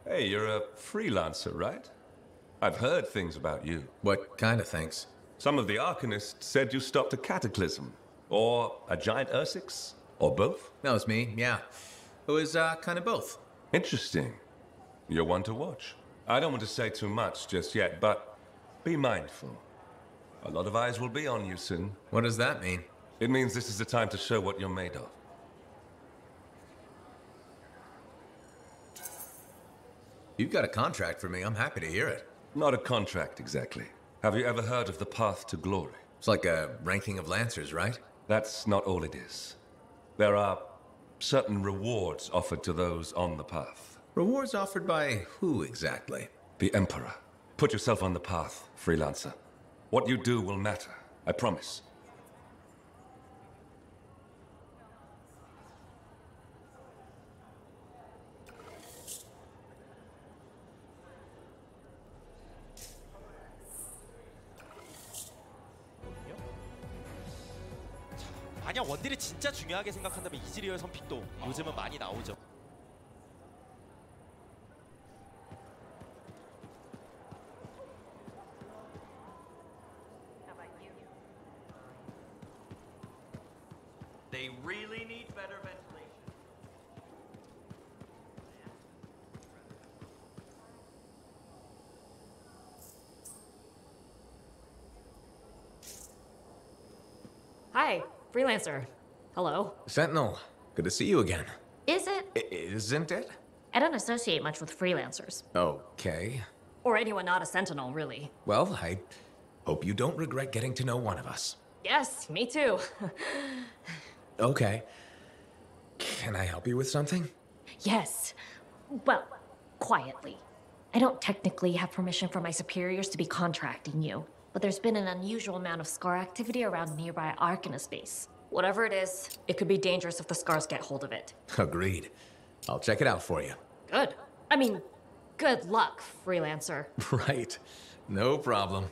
Hey, you're a freelancer, right? I've heard things about you. What kind of things? Some of the Arcanists said you stopped a cataclysm, or a giant Ursix, or both. That was me, yeah. It was, kind of both. Interesting. You're one to watch. I don't want to say too much just yet, but be mindful. A lot of eyes will be on you soon. What does that mean? It means this is the time to show what you're made of. You've got a contract for me. I'm happy to hear it. Not a contract, exactly. Have you ever heard of the path to glory? It's like a ranking of Lancers, right? That's not all it is. There are certain rewards offered to those on the path. Rewards offered by who exactly? The Emperor. Put yourself on the path, freelancer. What you do will matter, I promise. 만약 원딜이 진짜 중요하게 생각한다면 이즈리얼 선픽도 요즘은 많이 나오죠. They really need better ventilation. Hi, freelancer. Hello. Sentinel, good to see you again. Is it? Isn't it? I don't associate much with freelancers. Okay. Or anyone not a sentinel, really. Well, I hope you don't regret getting to know one of us. Yes, me too. Okay. Can I help you with something? Yes. Well, quietly. I don't technically have permission from my superiors to be contracting you, but there's been an unusual amount of scar activity around nearby Arcanist base. Whatever it is, it could be dangerous if the scars get hold of it. Agreed. I'll check it out for you. Good. I mean, good luck, freelancer. Right. No problem.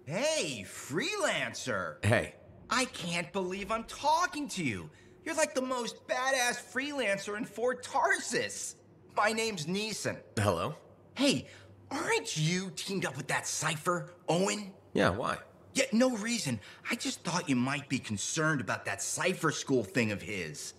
Hey, freelancer! Hey. I can't believe I'm talking to you. You're like the most badass freelancer in Fort Tarsus. My name's Neeson. Hello? Hey, aren't you teamed up with that Cypher, Owen? Yeah, why? Yeah, no reason. I just thought you might be concerned about that Cypher school thing of his.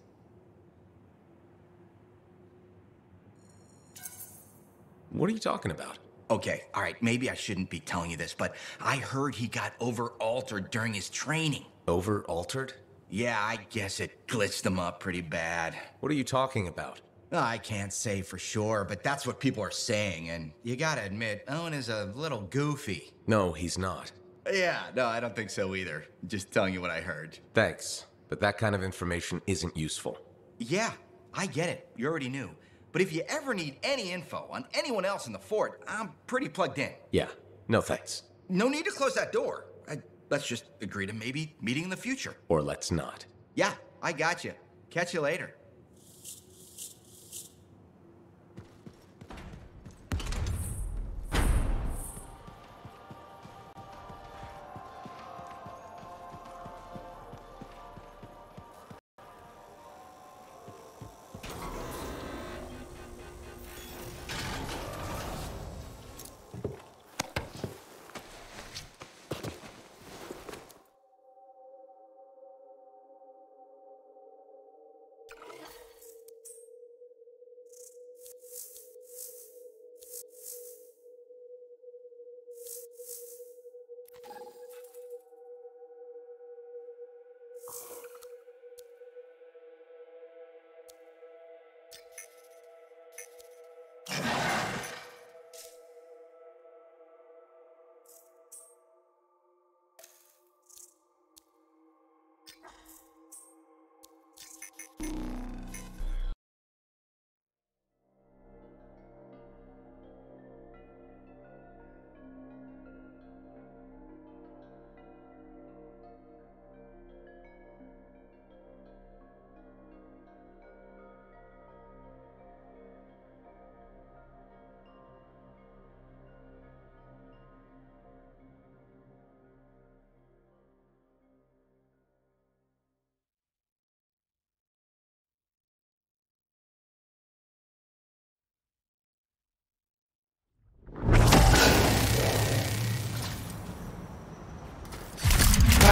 What are you talking about? Okay, all right, maybe I shouldn't be telling you this, but I heard he got over-altered during his training. Over-altered? Yeah, I guess it glitched him up pretty bad. What are you talking about? I can't say for sure, but that's what people are saying, and you gotta admit, Owen is a little goofy. No, he's not. Yeah, no, I don't think so either. Just telling you what I heard. Thanks, but that kind of information isn't useful. Yeah, I get it. You already knew. But if you ever need any info on anyone else in the fort, I'm pretty plugged in. Yeah, no thanks. No need to close that door. Let's just agree to maybe meeting in the future. Or let's not. Yeah, I got you. Catch you later.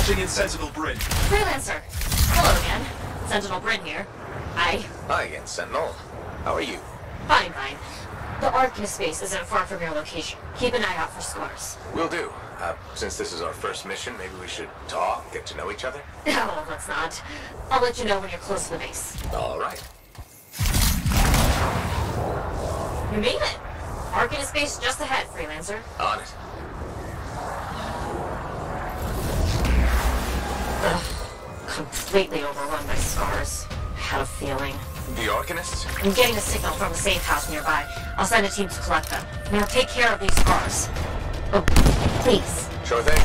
Patching in Sentinel Bryn. Freelancer. Hello again. Sentinel Bryn here. Hi. Hi again, Sentinel. How are you? Fine. The Arcanist base isn't far from your location. Keep an eye out for scars. Will do. Since this is our first mission, maybe we should talk, get to know each other? No, let's not. I'll let you know when you're close to the base. All right. You made it. Arcanist base just ahead, Freelancer. On it. Ugh. Completely overrun by scars. Had a feeling. The Arcanists? I'm getting a signal from a safe house nearby. I'll send a team to collect them. Now take care of these scars. Oh, please. Sure thing.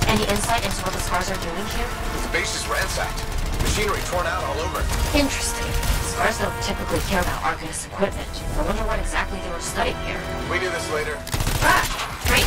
Any insight into what the scars are doing here? The base is ransacked. Machinery torn out all over. Interesting. Scars don't typically care about Arcanist equipment. I wonder what exactly they were studying here. We do this later. Ah! Great.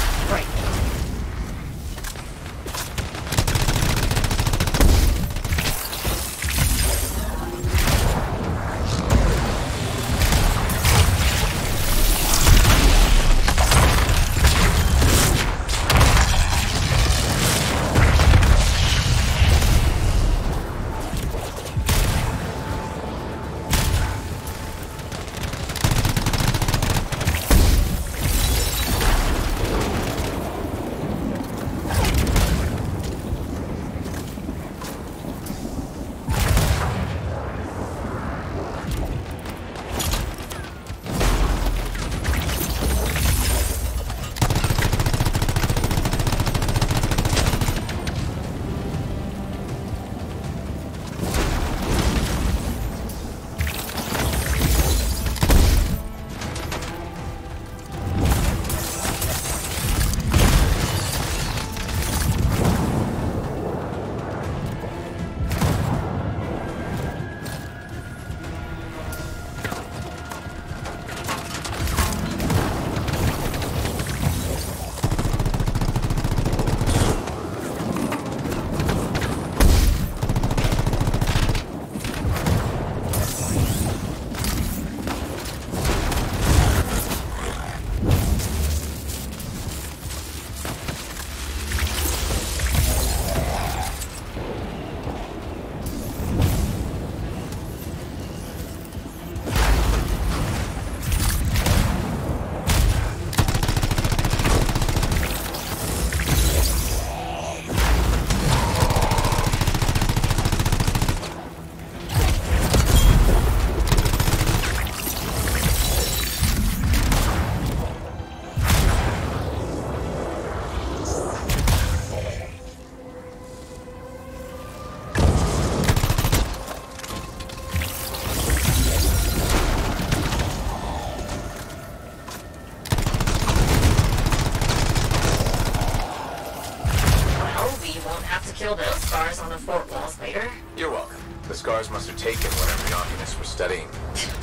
Kill those scars on the fort walls later. You're welcome. The scars must have taken whatever the Arcanists were studying.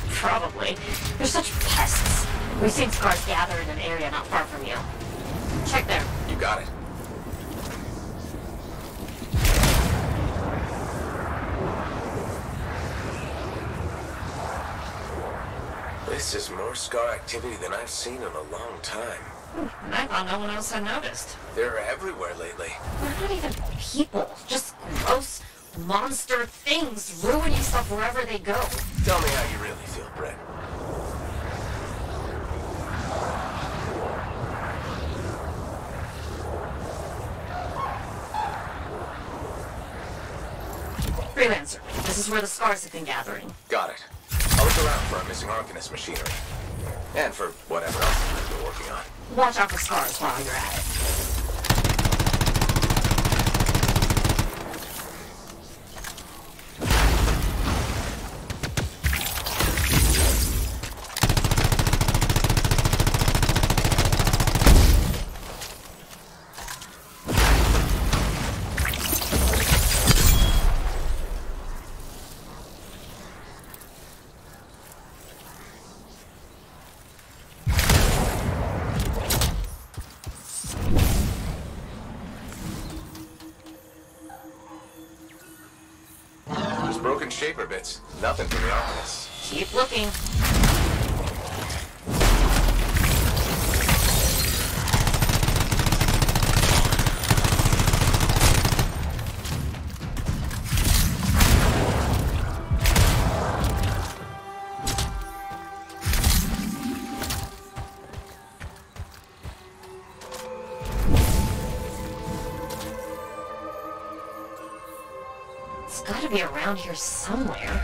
Probably. They're such pests. We've seen scars gather in an area not far from you. Check there. You got it. This is more scar activity than I've seen in a long time. I thought no one else had noticed. They're everywhere lately. They're not even people. Just gross monster things ruining stuff wherever they go. Tell me how you really feel, Brett. Freelancer, this is where the scars have been gathering. Got it. I'll look around for our missing Arcanist machinery. And for whatever else we're working on. Watch out for scars while you're at it. There's broken shaper bits. Nothing from the Arcanist. Keep looking. It's gotta be around here somewhere.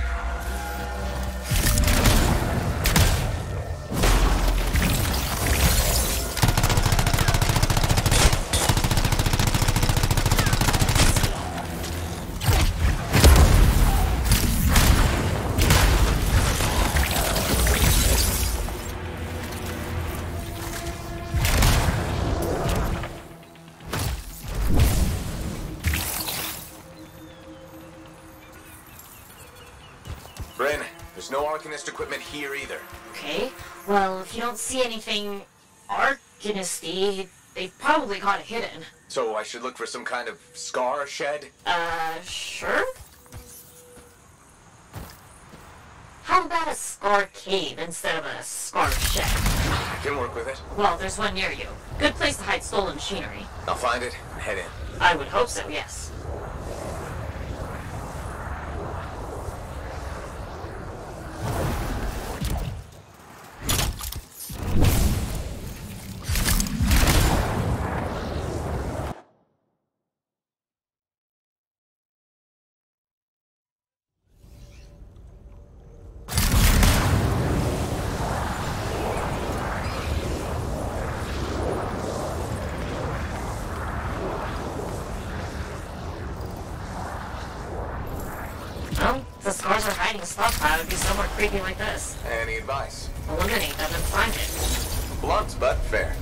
Bryn, there's no Arcanist equipment here either. Okay, well, if you don't see anything Arcanisty, they probably got it hidden. So I should look for some kind of scar shed? Sure? How about a scar cave instead of a scar shed? I can work with it. Well, there's one near you. Good place to hide stolen machinery. I'll find it and head in. I would hope so, yes. Well, if the scars are hiding stuff, I would be somewhere creepy like this. Any advice? Eliminate them and find it. Blunt but fair.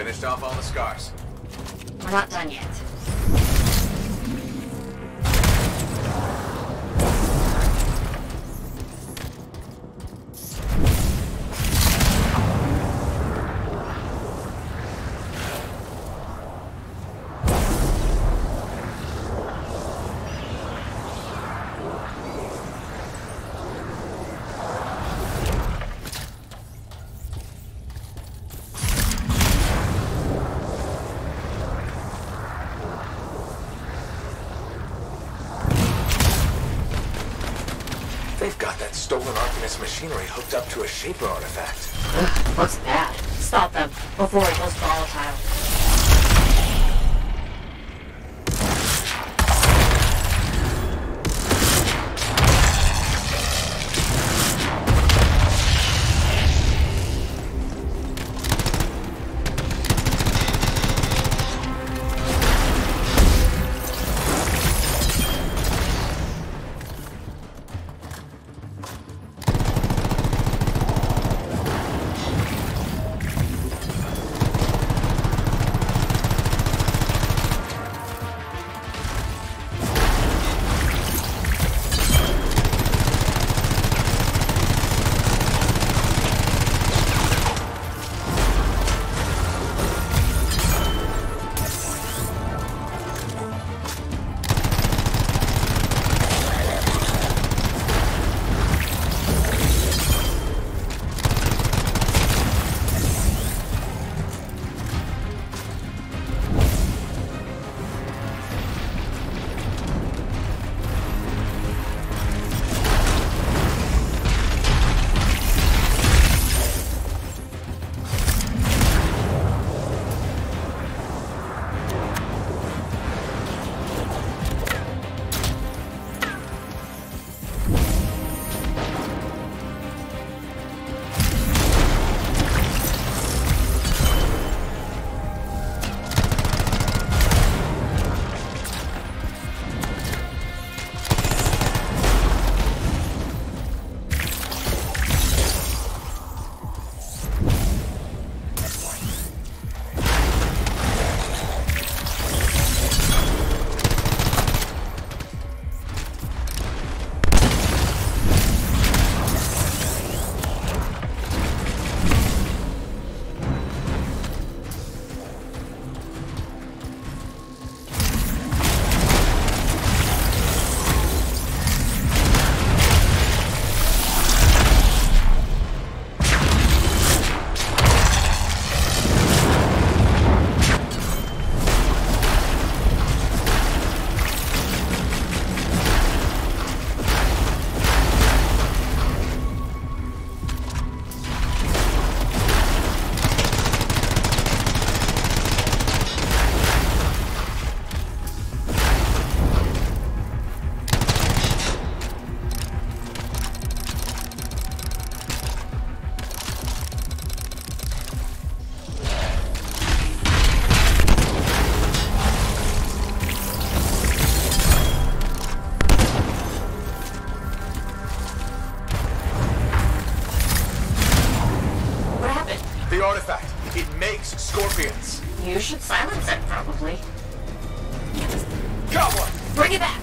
Finished off all the scars. We're not done yet. They've got that stolen Arcanist machinery hooked up to a Shaper artifact. Ugh, looks bad. Stop them before it goes volatile. artifact. It makes scorpions. You should silence it, probably. Got one! Bring it back!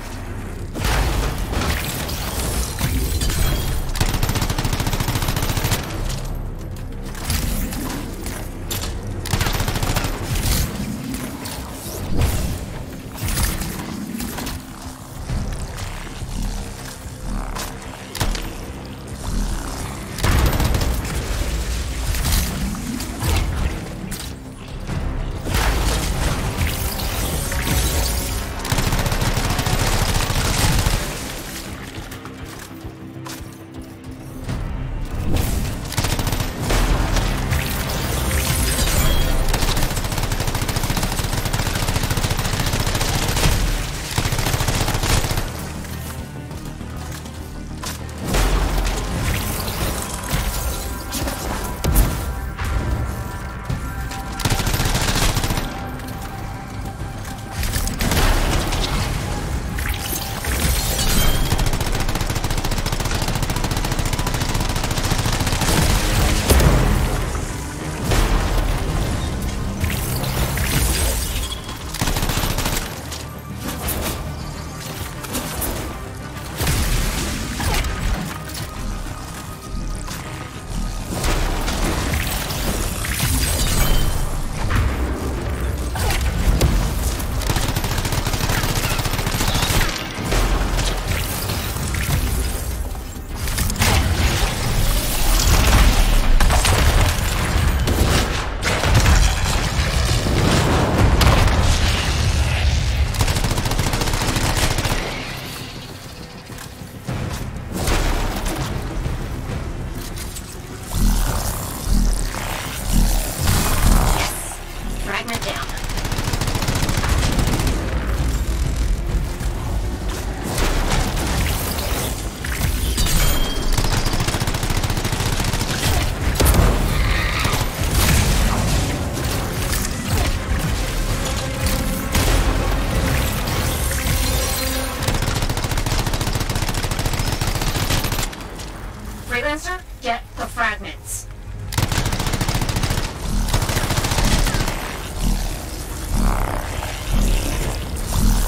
Freelancer, get the fragments.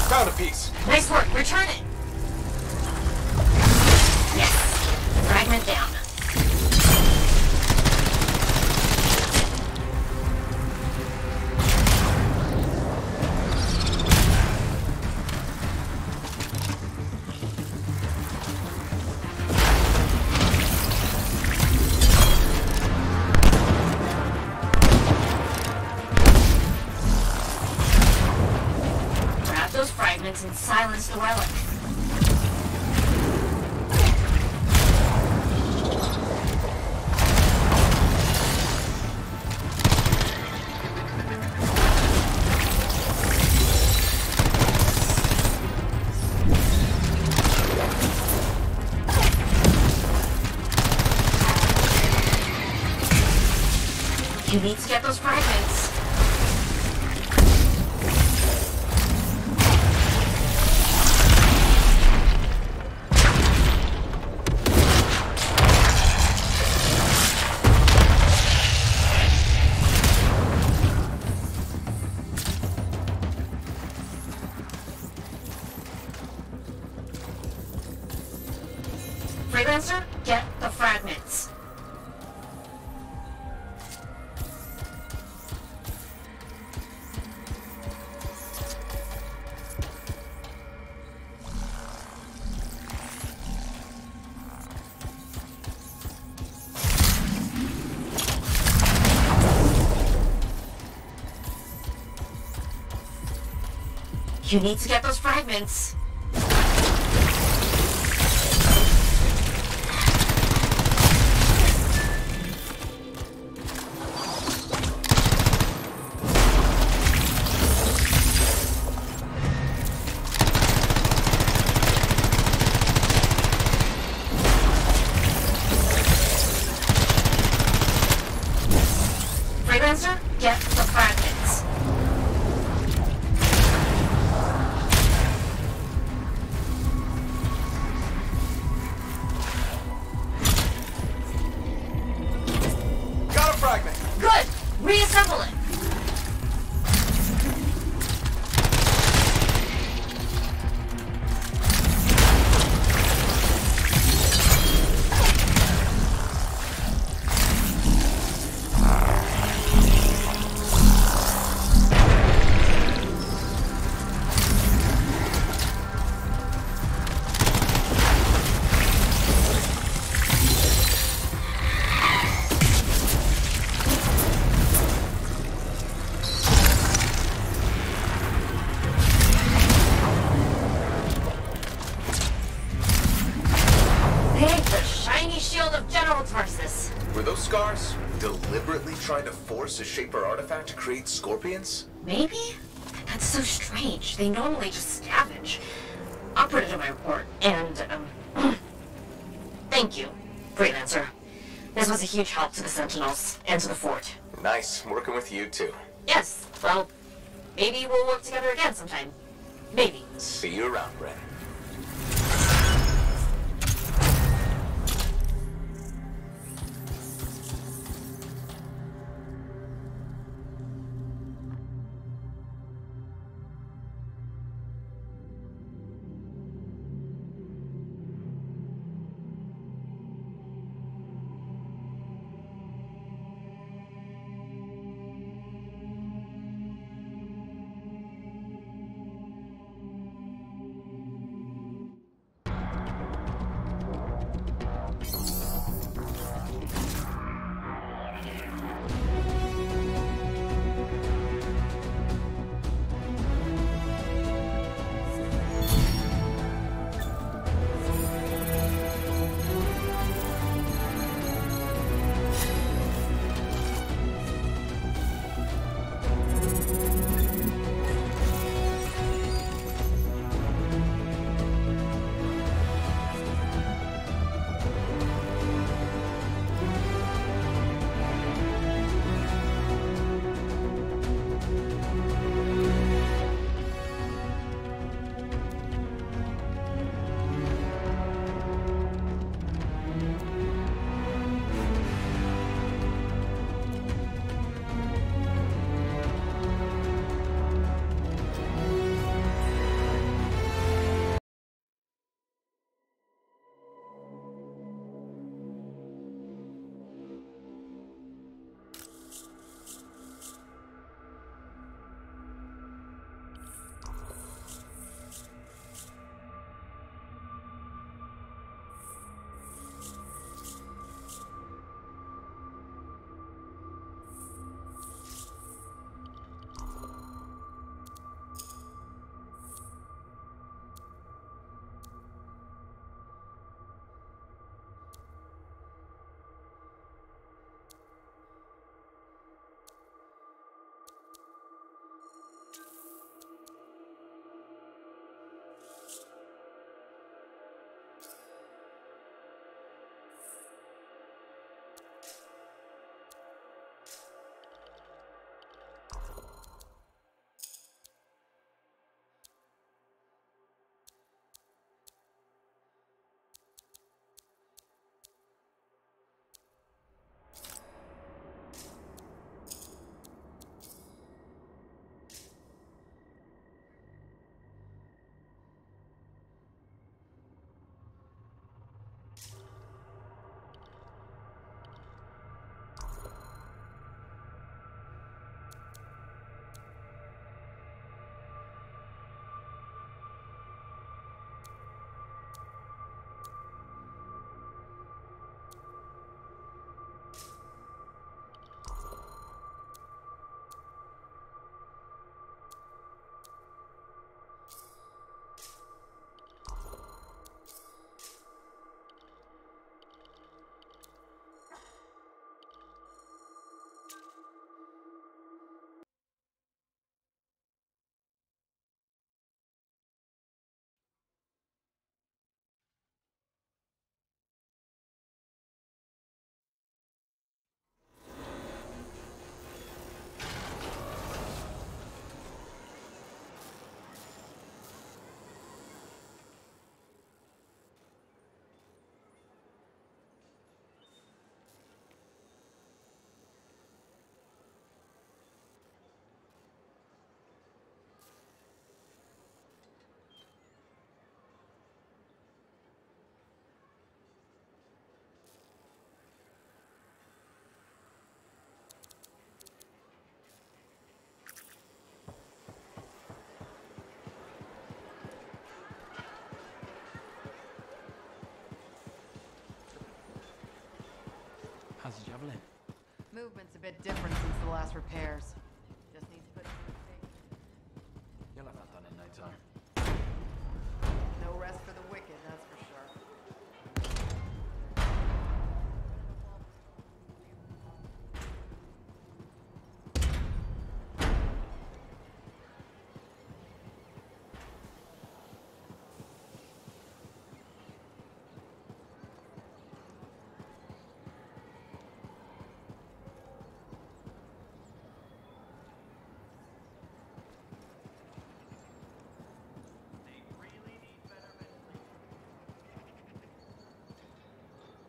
Found a piece. Nice work, return it! Yes! Fragment down. Grab those fragments and silence the relic. You need to get those fragments. Freelancer, get the fragments. You need to get those fragments. Freelancer, get the fragments. Got a fragment. Good! Reassemble it! Hey, the shiny shield of General Tarsus. Were those scars deliberately trying to force a Shaper artifact to create scorpions? Maybe? That's so strange. They normally just scavenge. I'll put it in my report. And, thank you, Freelancer. This was a huge help to the Sentinels and to the fort. Nice, working with you too. Yes, well, maybe we'll work together again sometime. Maybe. See you around, Ren. How's the javelin? Movement's a bit different since the last repairs. Just needs putting in the thing. You'll have that done in no time. No rest for the wicked, that's for sure.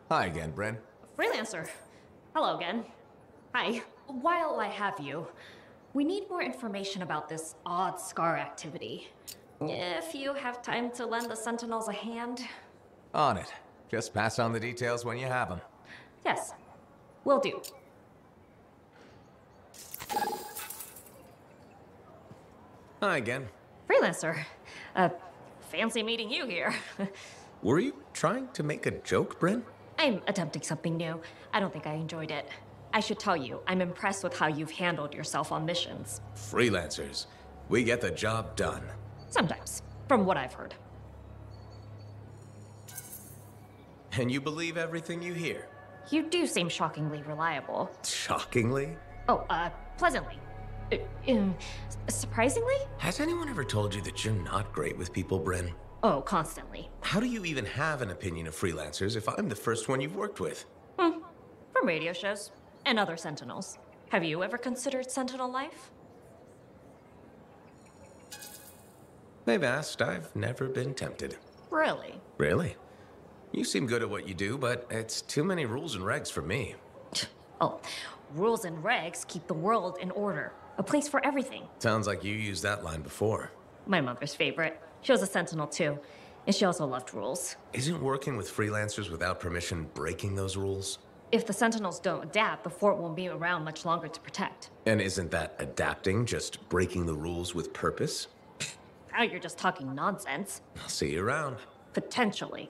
Hi again, Bryn. Freelancer. Hello again. Hi. While I have you, we need more information about this odd scar activity. If you have time to lend the Sentinels a hand. On it. Just pass on the details when you have them. Yes, will do. Hi again. Freelancer. Fancy meeting you here. Were you trying to make a joke, Bryn? I'm attempting something new. I don't think I enjoyed it. I should tell you, I'm impressed with how you've handled yourself on missions. Freelancers. We get the job done. Sometimes, from what I've heard. And you believe everything you hear? You do seem shockingly reliable. Shockingly? Oh, pleasantly. Surprisingly? Has anyone ever told you that you're not great with people, Bryn? Oh, constantly. How do you even have an opinion of freelancers if I'm the first one you've worked with? From radio shows and other Sentinels. Have you ever considered Sentinel life? They've asked. I've never been tempted. Really? Really? You seem good at what you do, but it's too many rules and regs for me. Oh, rules and regs keep the world in order. A place for everything. Sounds like you used that line before. My mother's favorite. She was a Sentinel too, and she also loved rules. Isn't working with freelancers without permission breaking those rules? If the Sentinels don't adapt, the fort won't be around much longer to protect. And isn't that adapting just breaking the rules with purpose? Now you're just talking nonsense. I'll see you around. Potentially.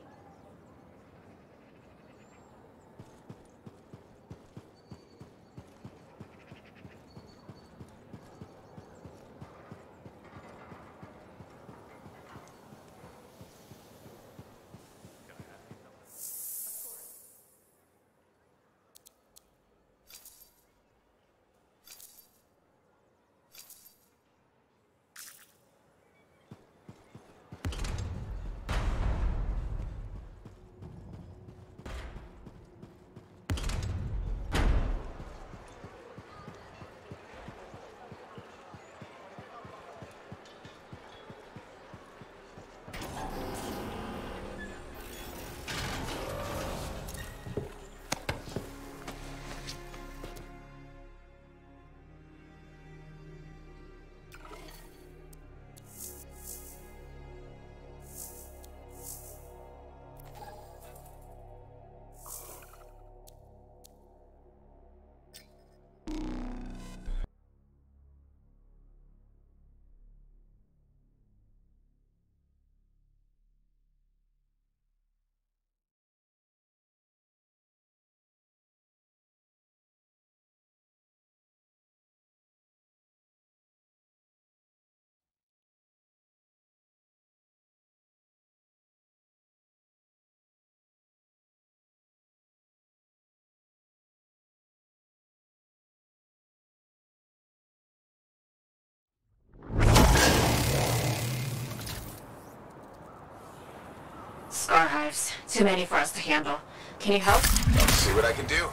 Scar hives. Too many for us to handle. Can you help? I'll see what I can do.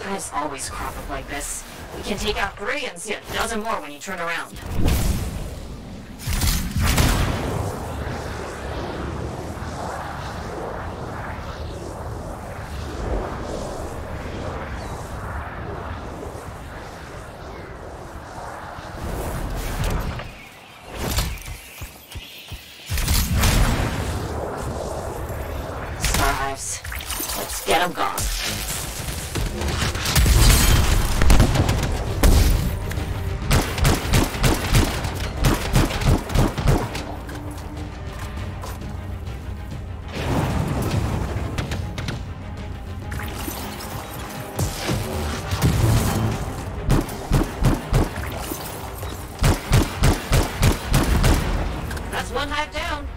Hives always crop up like this. We can take out 3 and see a dozen more when you turn around. Let's get them gone. One hive down.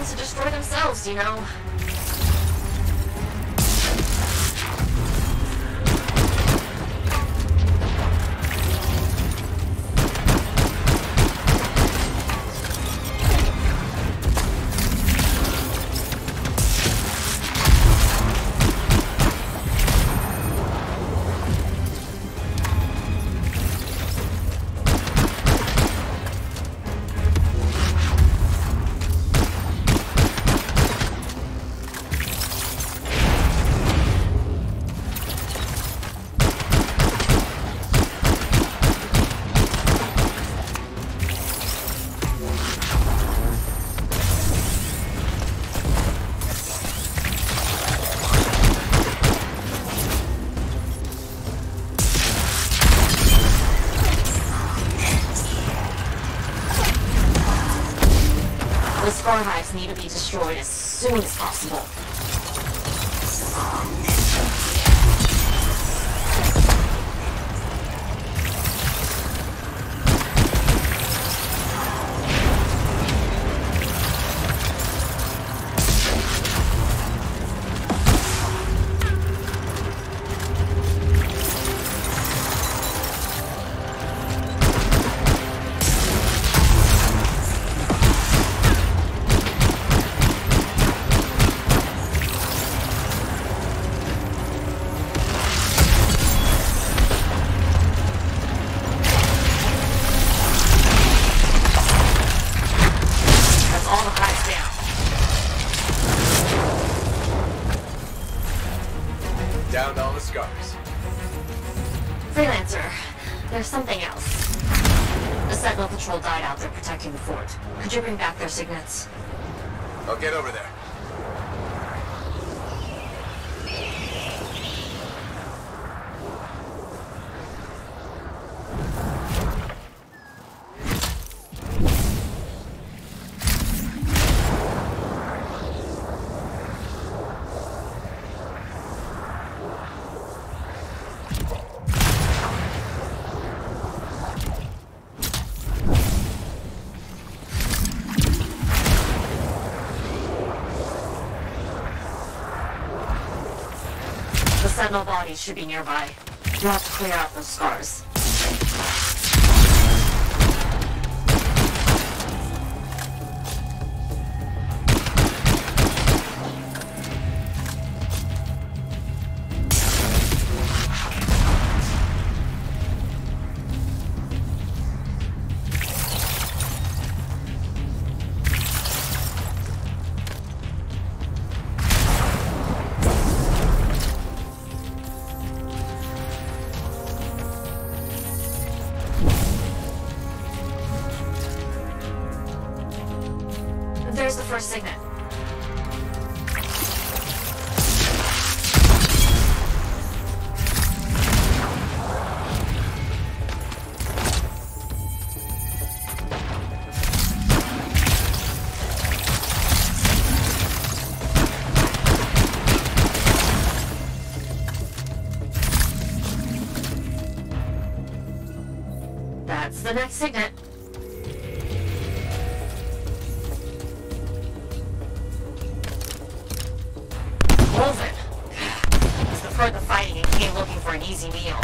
To destroy themselves, you know. The scar hives need to be destroyed as soon as possible. Downed all the scars. Freelancer, there's something else. The Sentinel Patrol died out there protecting the fort. Could you bring back their signets? I'll get over there. Sentinel bodies should be nearby. You'll have to clear out those scars. There's the first signet. That's the next signet. for an easy meal.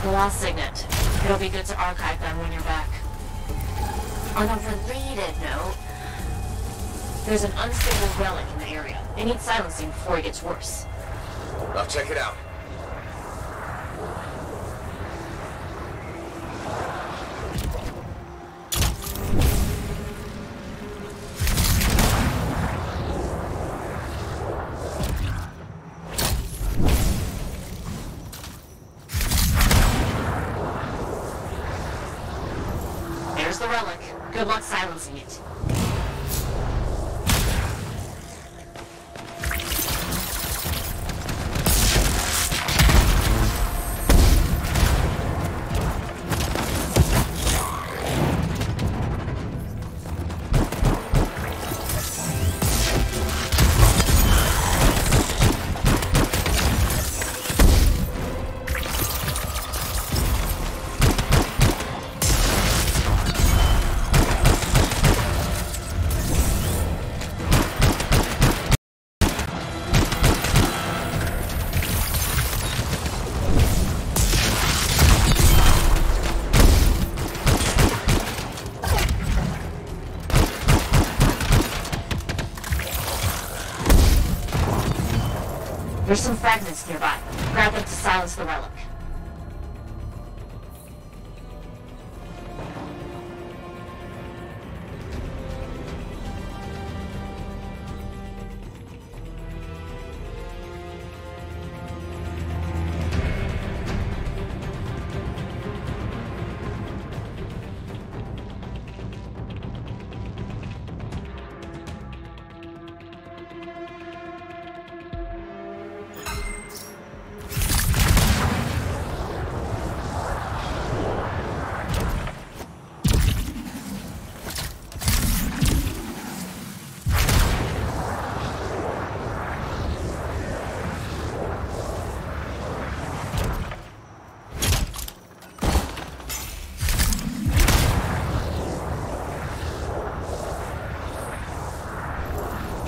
The last signet. It'll be good to archive them when you're back. On a related note, there's an unstable relic in the area. It needs silencing before it gets worse. I'll check it out. There's the relic. Good luck silencing it. There's some fragments nearby. Grab them to silence the relic.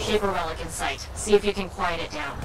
Shaper relic in sight. See if you can quiet it down.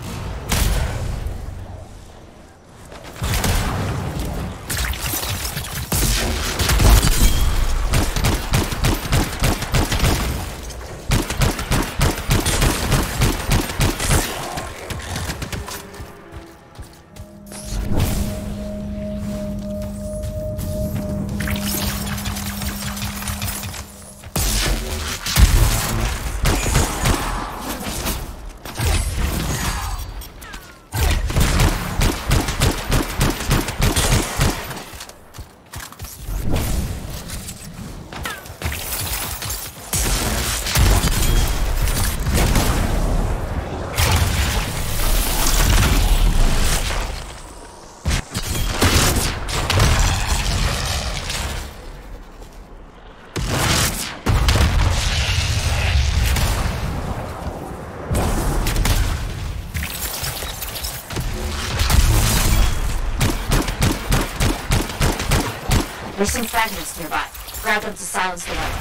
There's some fragments nearby. Grab them to silence the relic.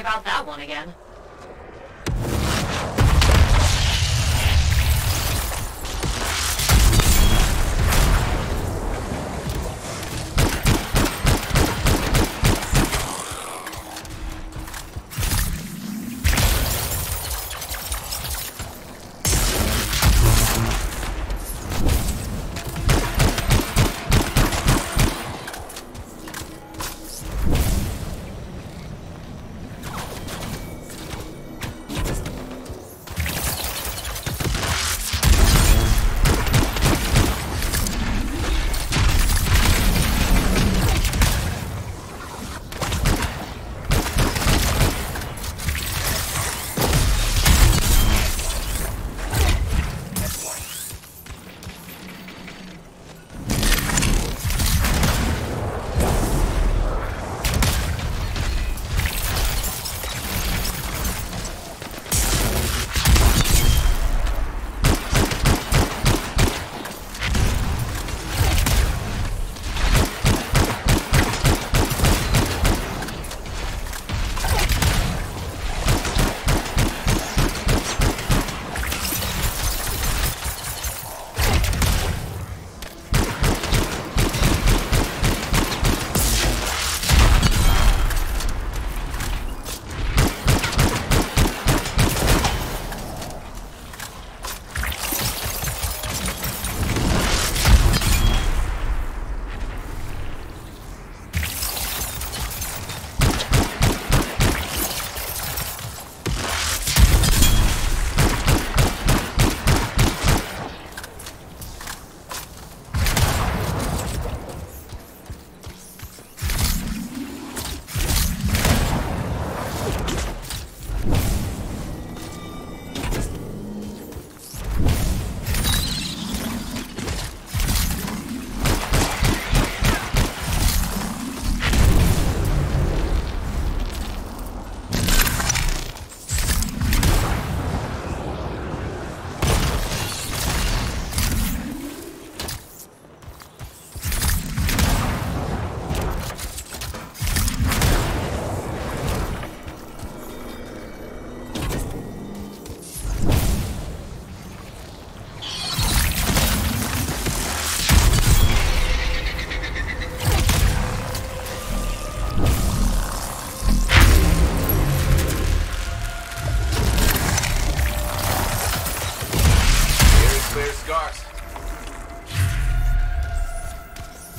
about that one again.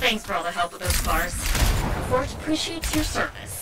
Thanks for all the help with those scars. Forge appreciates your service.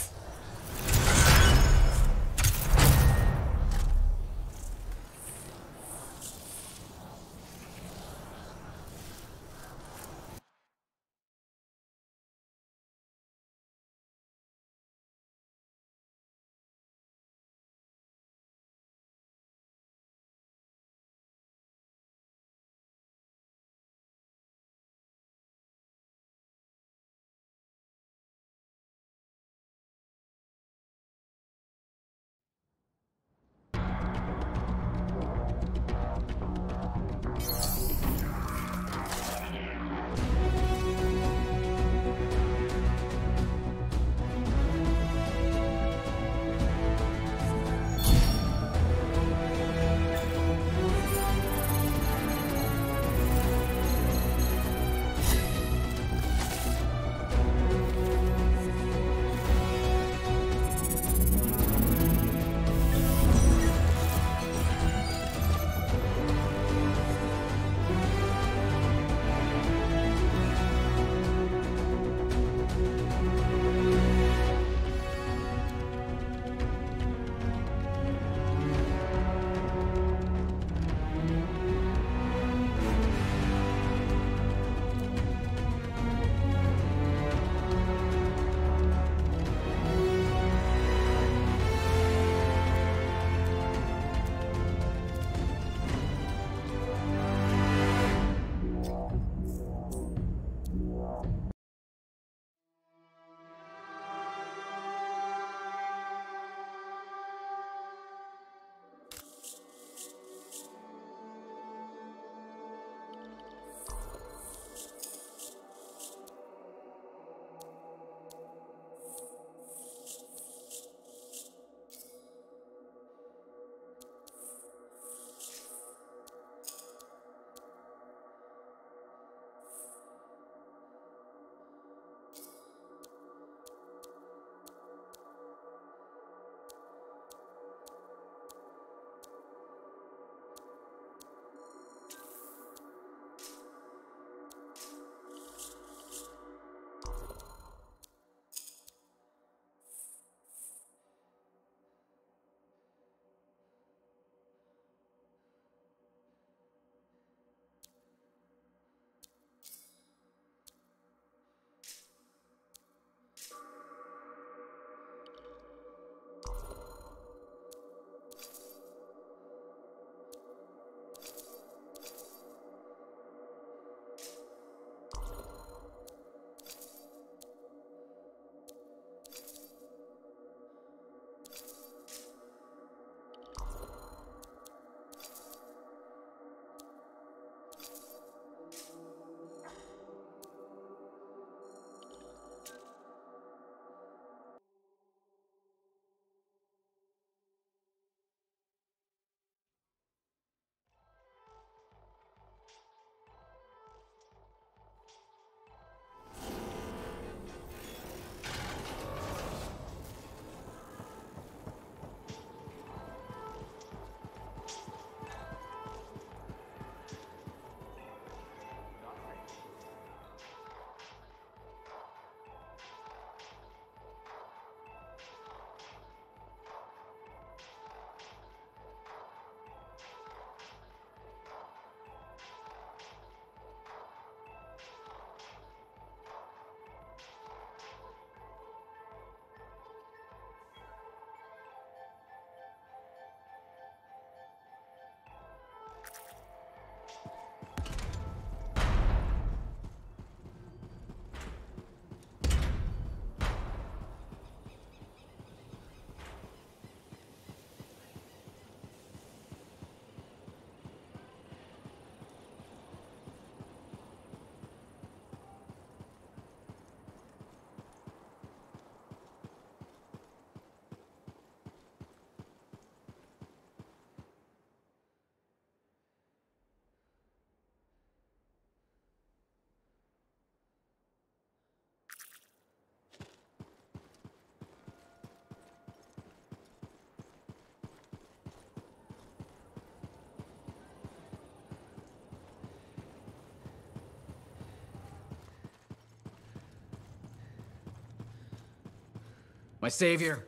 My savior,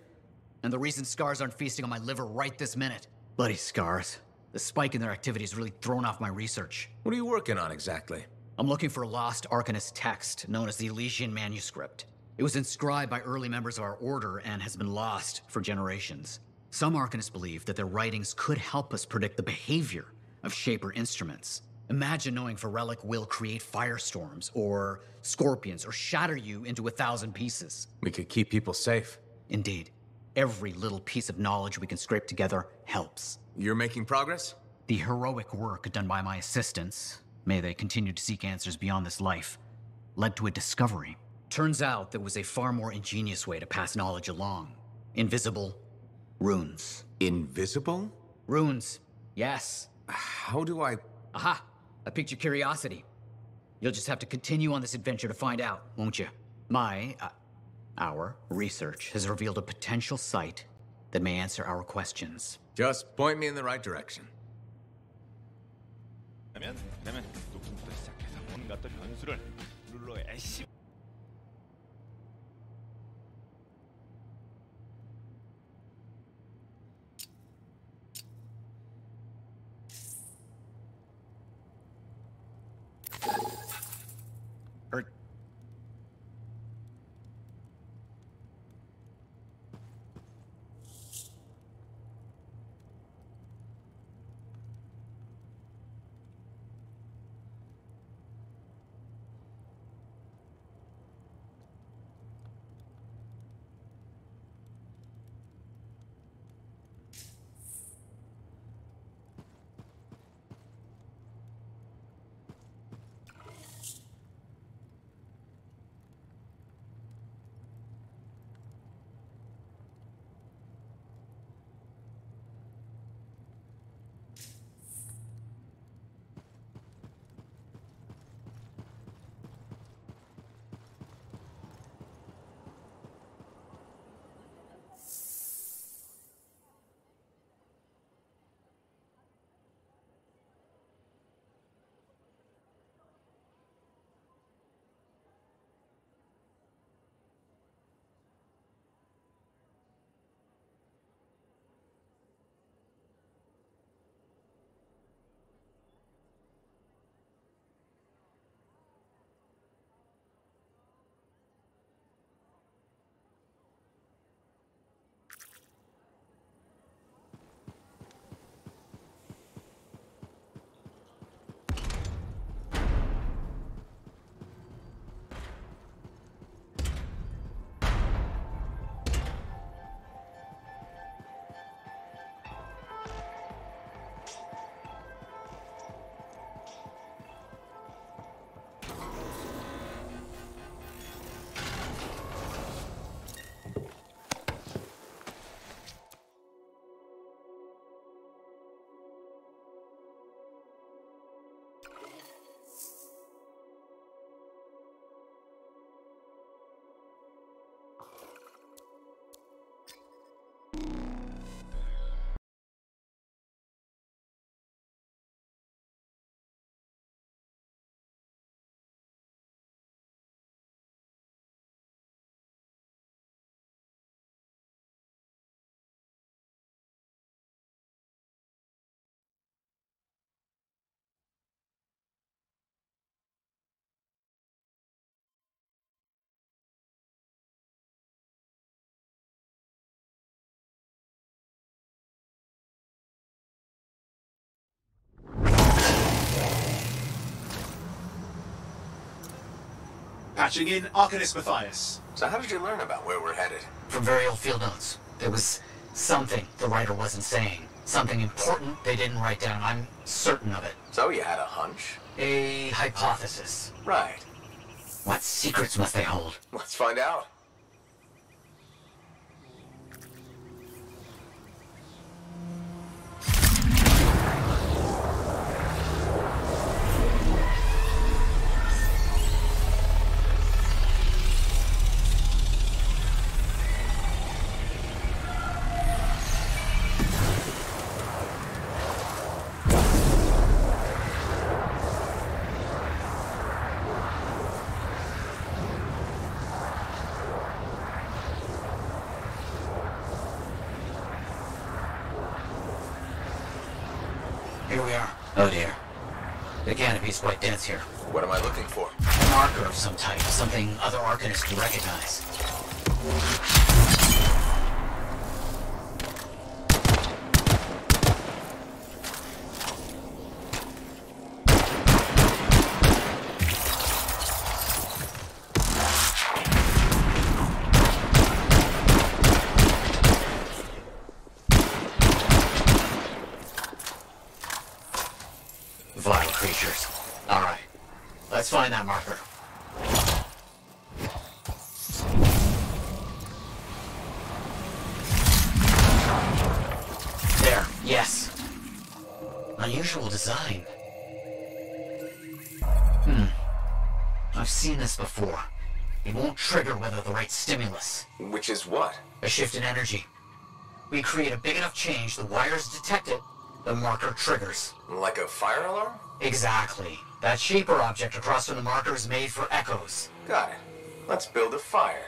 and the reason scars aren't feasting on my liver right this minute. Bloody scars. The spike in their activity has really thrown off my research. What are you working on exactly? I'm looking for a lost Arcanist text known as the Elysian Manuscript. It was inscribed by early members of our order and has been lost for generations. Some Arcanists believe that their writings could help us predict the behavior of Shaper instruments. Imagine knowing if a relic will create firestorms, or scorpions, or shatter you into 1,000 pieces. We could keep people safe. Indeed. Every little piece of knowledge we can scrape together helps. You're making progress? The heroic work done by my assistants, may they continue to seek answers beyond this life, led to a discovery. Turns out there was a far more ingenious way to pass knowledge along. Invisible runes. Invisible? Runes, yes. How do I... Aha! I piqued your curiosity. You'll just have to continue on this adventure to find out, won't you? Our research has revealed a potential site that may answer our questions. Just point me in the right direction. 그러면 녹음부터 시작해서 온갖 변수를 룰러의 애쉬 Patching in Arcanist Matthias. So how did you learn about where we're headed? From very old field notes. There was something the writer wasn't saying. Something important they didn't write down. I'm certain of it. So you had a hunch? A hypothesis. Right. What secrets must they hold? Let's find out. Here we are. Oh dear. The canopy's quite dense here. What am I looking for? A marker of some type. Something other Arcanists can recognize. Vile creatures. Alright. Let's find that marker. There. Yes. Unusual design. I've seen this before. It won't trigger whether the right stimulus. Which is what? A shift in energy. We create a big enough change, the wires detect it, the marker triggers. Like a fire alarm? Exactly. That shape or object across from the marker is made for echoes. Got it. Let's build a fire.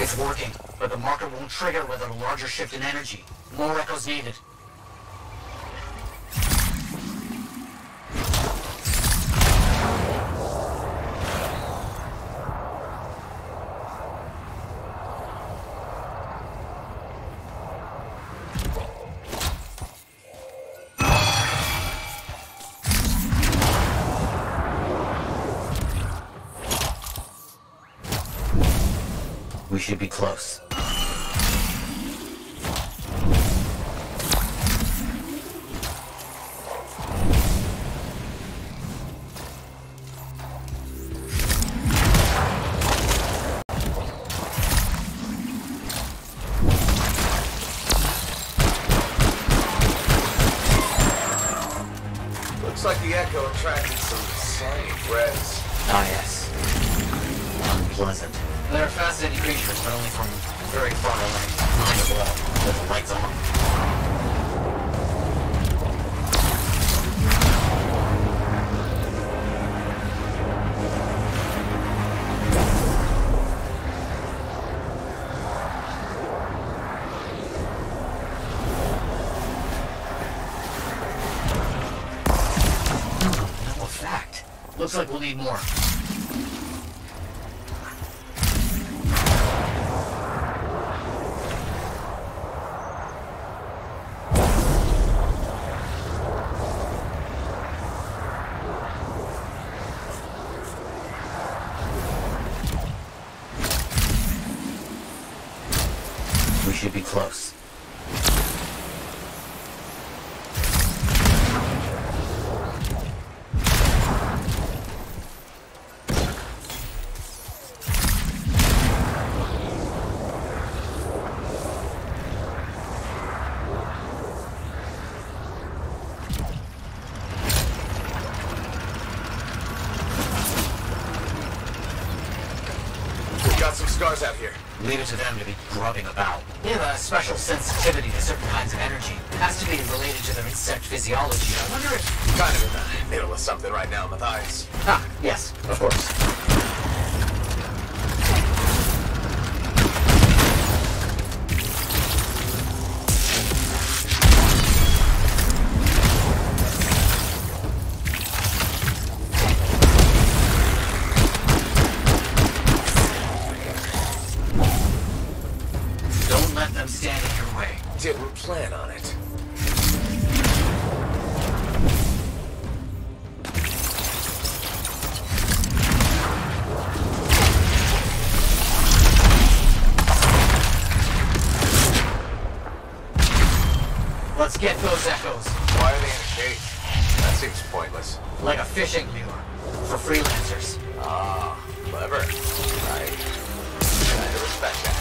It's working, but the marker won't trigger without a larger shift in energy. More echoes needed. We should be close. Looks like the echo attracted some slimy threads. Ah, yes. Unpleasant. They're fascinating creatures, but only from very far away. Behind the wall, with the lights on. No effect. Looks like we'll need more. We should be close. We've got some scars out here. Leave it to them to be grubbing about. They have a special sensitivity to certain kinds of energy. Has to be related to their insect physiology. I wonder if... Kind of in the middle of something right now, Matthias. Ah, yes, of course. Don't let them stand in your way. Didn't plan on it. Let's get those echoes. Why are they in a cage? That seems pointless. Like a fishing lure for freelancers. Ah, clever. I kind of respect that.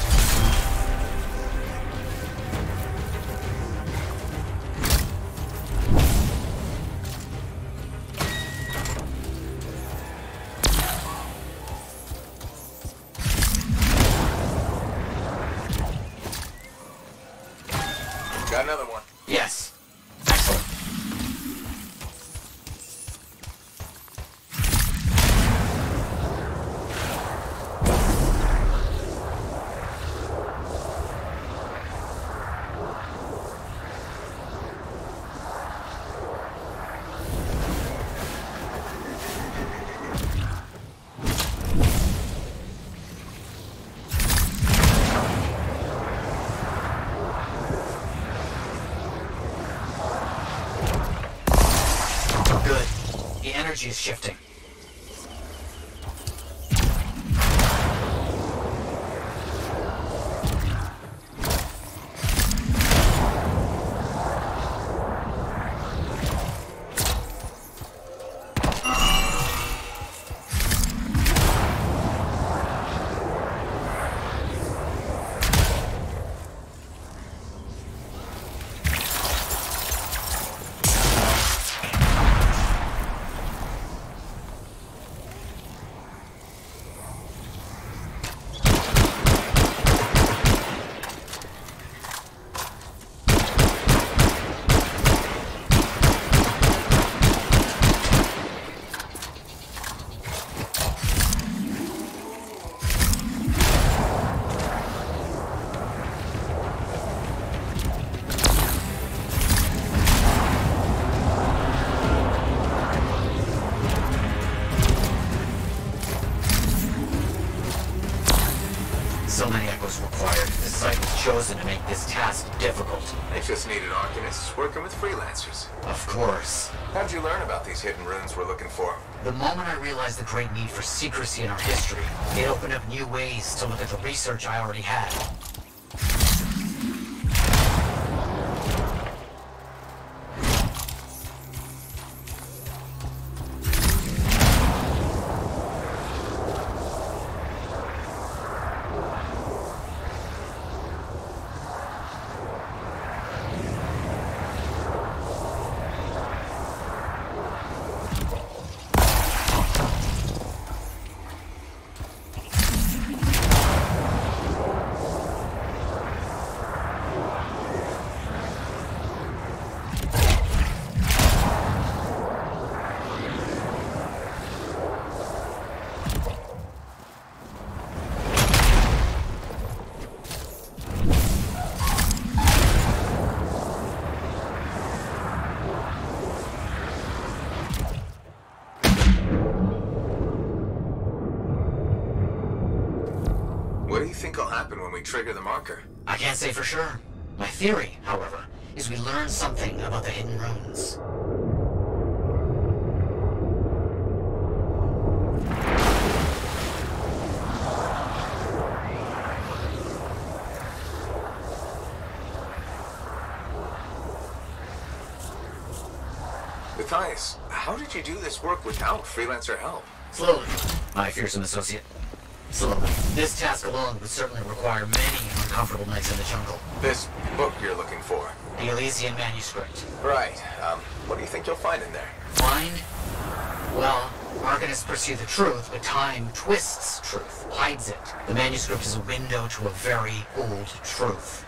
Got another one. Yes. Excellent. Good. The energy is shifting. So many echoes required. The site was chosen to make this task difficult. They just needed Arcanists working with freelancers. Of course. How'd you learn about these hidden runes we're looking for? The moment I realized the great need for secrecy in our history, it opened up new ways to look at the research I already had. What do you think will happen when we trigger the marker? I can't say for sure. My theory, however, is we learn something about the hidden runes. Matthias, how did you do this work without freelancer help? Slowly, my fearsome associate. Slowly. This task alone would certainly require many uncomfortable nights in the jungle. This book you're looking for. The Elysian manuscript. Right. What do you think you'll find in there? Find? Well, Arcanists pursue the truth, but time twists truth, hides it. The manuscript is a window to a very old truth.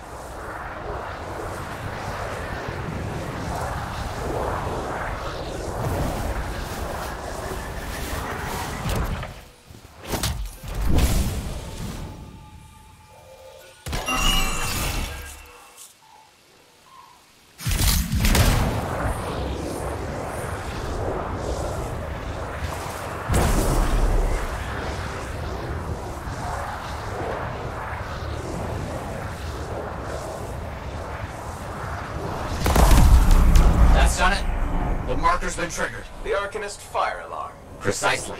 Done it. The marker's been triggered. The Arcanist fire alarm. Precisely.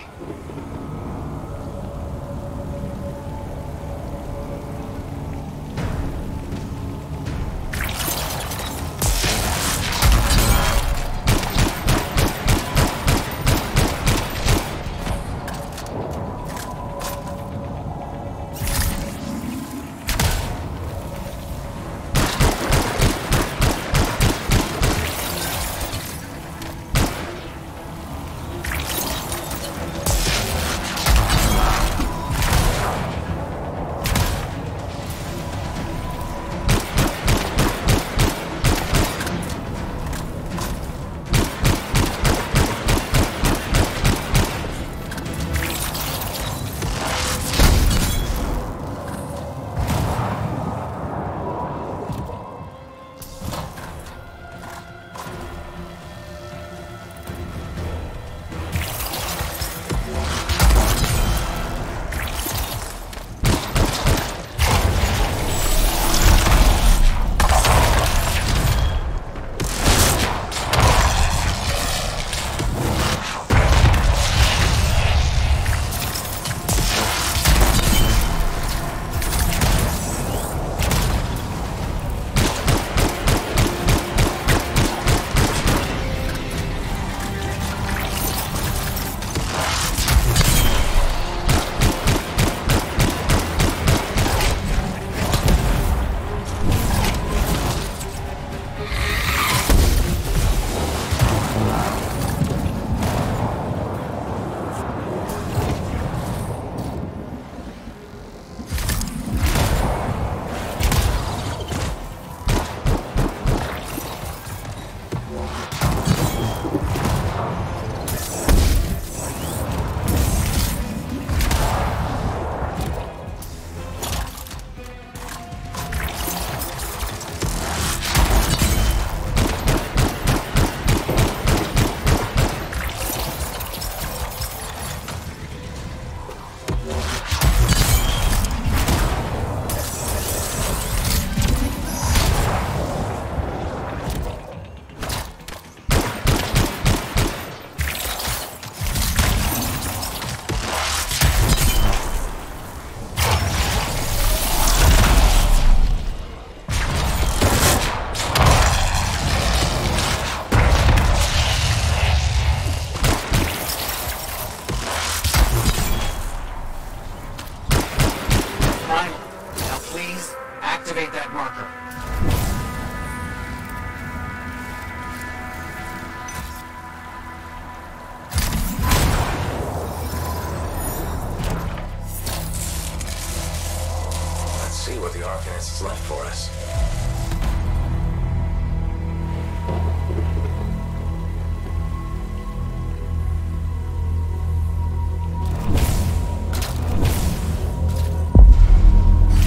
what the Arcanist has left for us.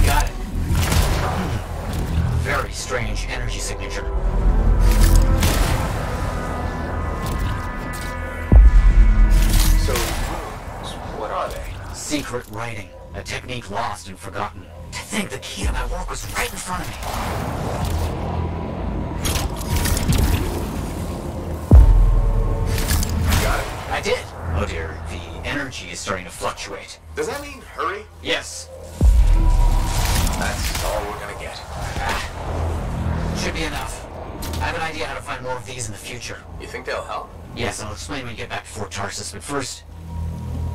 Got it. Very strange energy signature. So, what are they? Secret writing. A technique lost and forgotten. To think the key to my work was right in front of me. Got it. I did. Oh dear, the energy is starting to fluctuate. Does that mean hurry? Yes. That's all we're gonna get. Should be enough. I have an idea how to find more of these in the future. You think they'll help? Yes, I'll explain when we get back to Fort Tarsus, but first...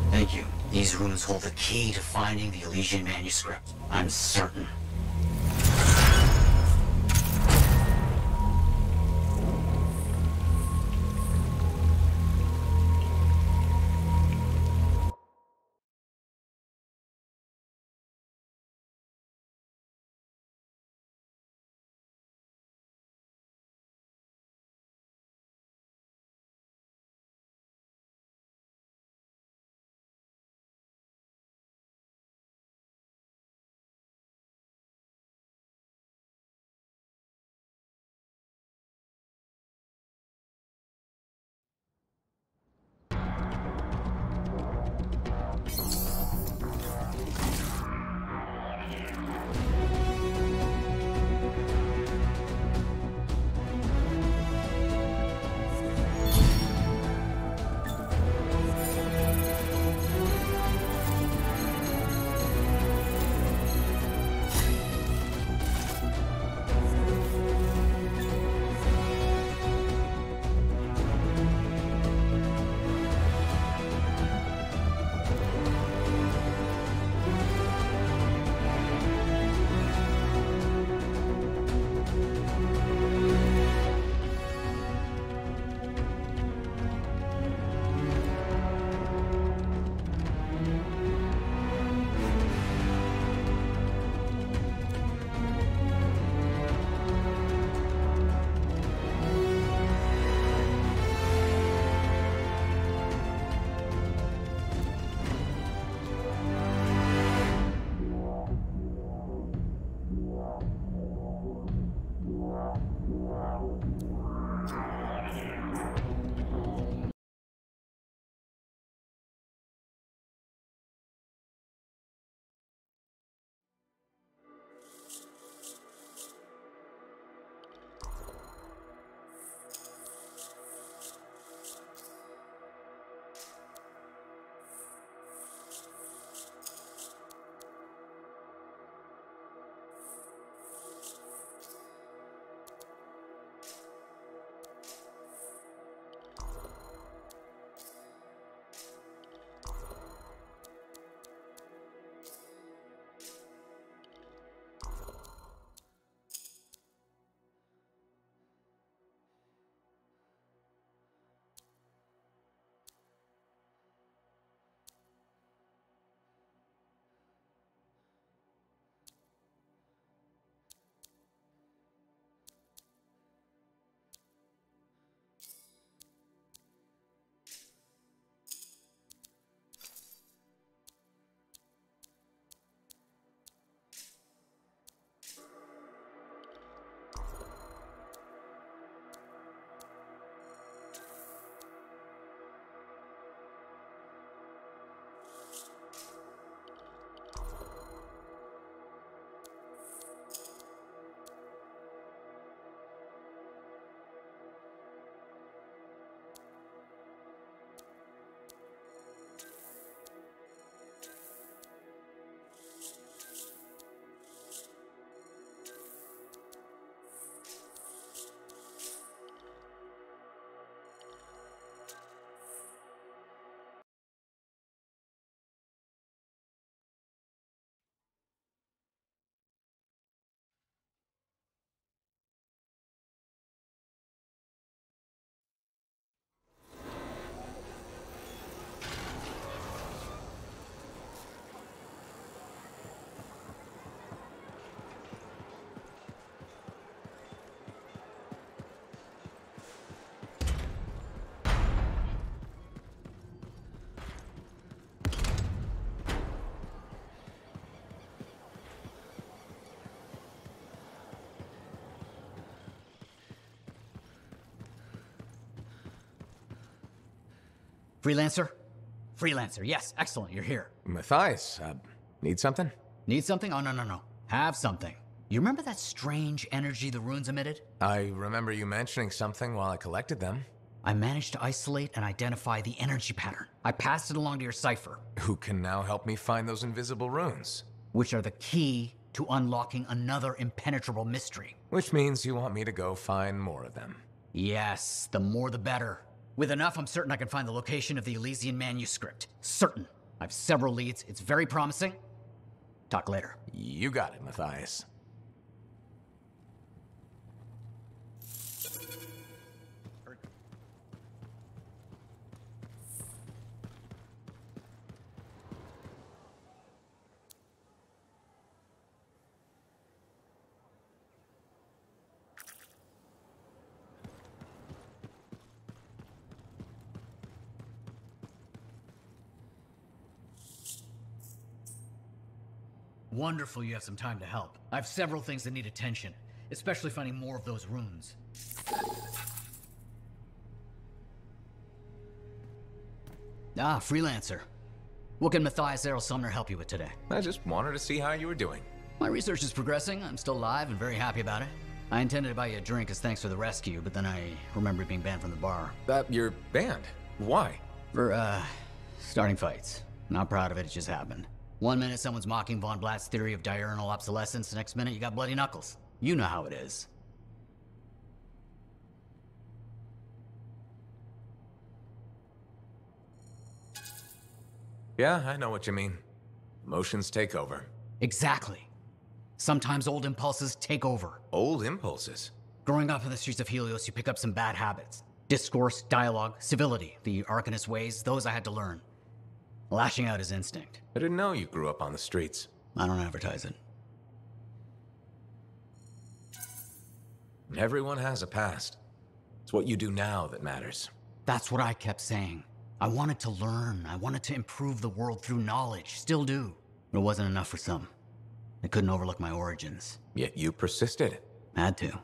Thank you. These runes hold the key to finding the Elysian manuscript. I'm certain. Freelancer? Freelancer, yes, excellent, you're here. Matthias, need something? Need something? Oh, no. Have something. You remember that strange energy the runes emitted? I remember you mentioning something while I collected them. I managed to isolate and identify the energy pattern. I passed it along to your cipher. Who can now help me find those invisible runes? Which are the key to unlocking another impenetrable mystery. Which means you want me to go find more of them. Yes, the more the better. With enough, I'm certain I can find the location of the Elysian manuscript. Certain. I have several leads. It's very promising. Talk later. You got it, Matthias. Wonderful you have some time to help. I have several things that need attention, especially finding more of those runes. Ah, Freelancer. What can Matthias Errol Sumner help you with today? I just wanted to see how you were doing. My research is progressing. I'm still alive and very happy about it. I intended to buy you a drink as thanks for the rescue, but then I remembered being banned from the bar. You're banned. Why? For, starting fights. Not proud of it, it just happened. 1 minute someone's mocking Von Blatt's theory of diurnal obsolescence, next minute you got bloody knuckles. You know how it is. Yeah, I know what you mean. Emotions take over. Exactly. Sometimes old impulses take over. Old impulses? Growing up in the streets of Helios, you pick up some bad habits. Discourse, dialogue, civility, the Arcanist ways, those I had to learn. Lashing out is instinct. I didn't know you grew up on the streets. I don't advertise it. Everyone has a past. It's what you do now that matters. That's what I kept saying. I wanted to learn. I wanted to improve the world through knowledge. Still do. But it wasn't enough for some. They couldn't overlook my origins. Yet you persisted. Had to.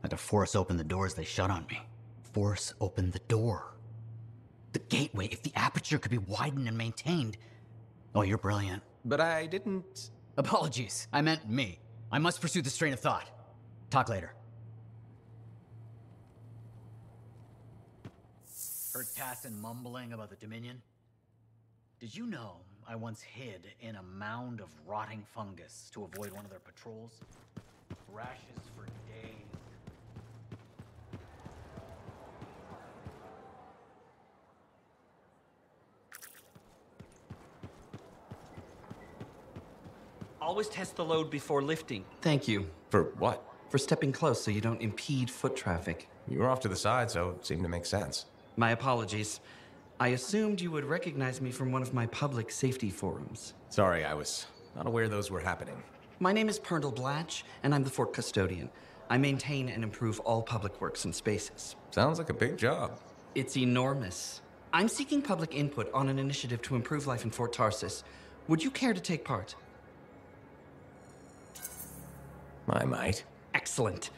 Had to force open the doors they shut on me. Force open the door. The gateway, if the aperture could be widened and maintained. Oh, you're brilliant. But I didn't... Apologies. I meant me. I must pursue this train of thought. Talk later. Heard Tassin mumbling about the Dominion? Did you know I once hid in a mound of rotting fungus to avoid one of their patrols? Rashes for days. Always test the load before lifting. Thank you. For what? For stepping close so you don't impede foot traffic. You were off to the side, so it seemed to make sense. My apologies. I assumed you would recognize me from one of my public safety forums. Sorry, I was not aware those were happening. My name is Pernell Blatch, and I'm the fort custodian. I maintain and improve all public works and spaces. Sounds like a big job. It's enormous. I'm seeking public input on an initiative to improve life in Fort Tarsis. Would you care to take part? I might. Excellent.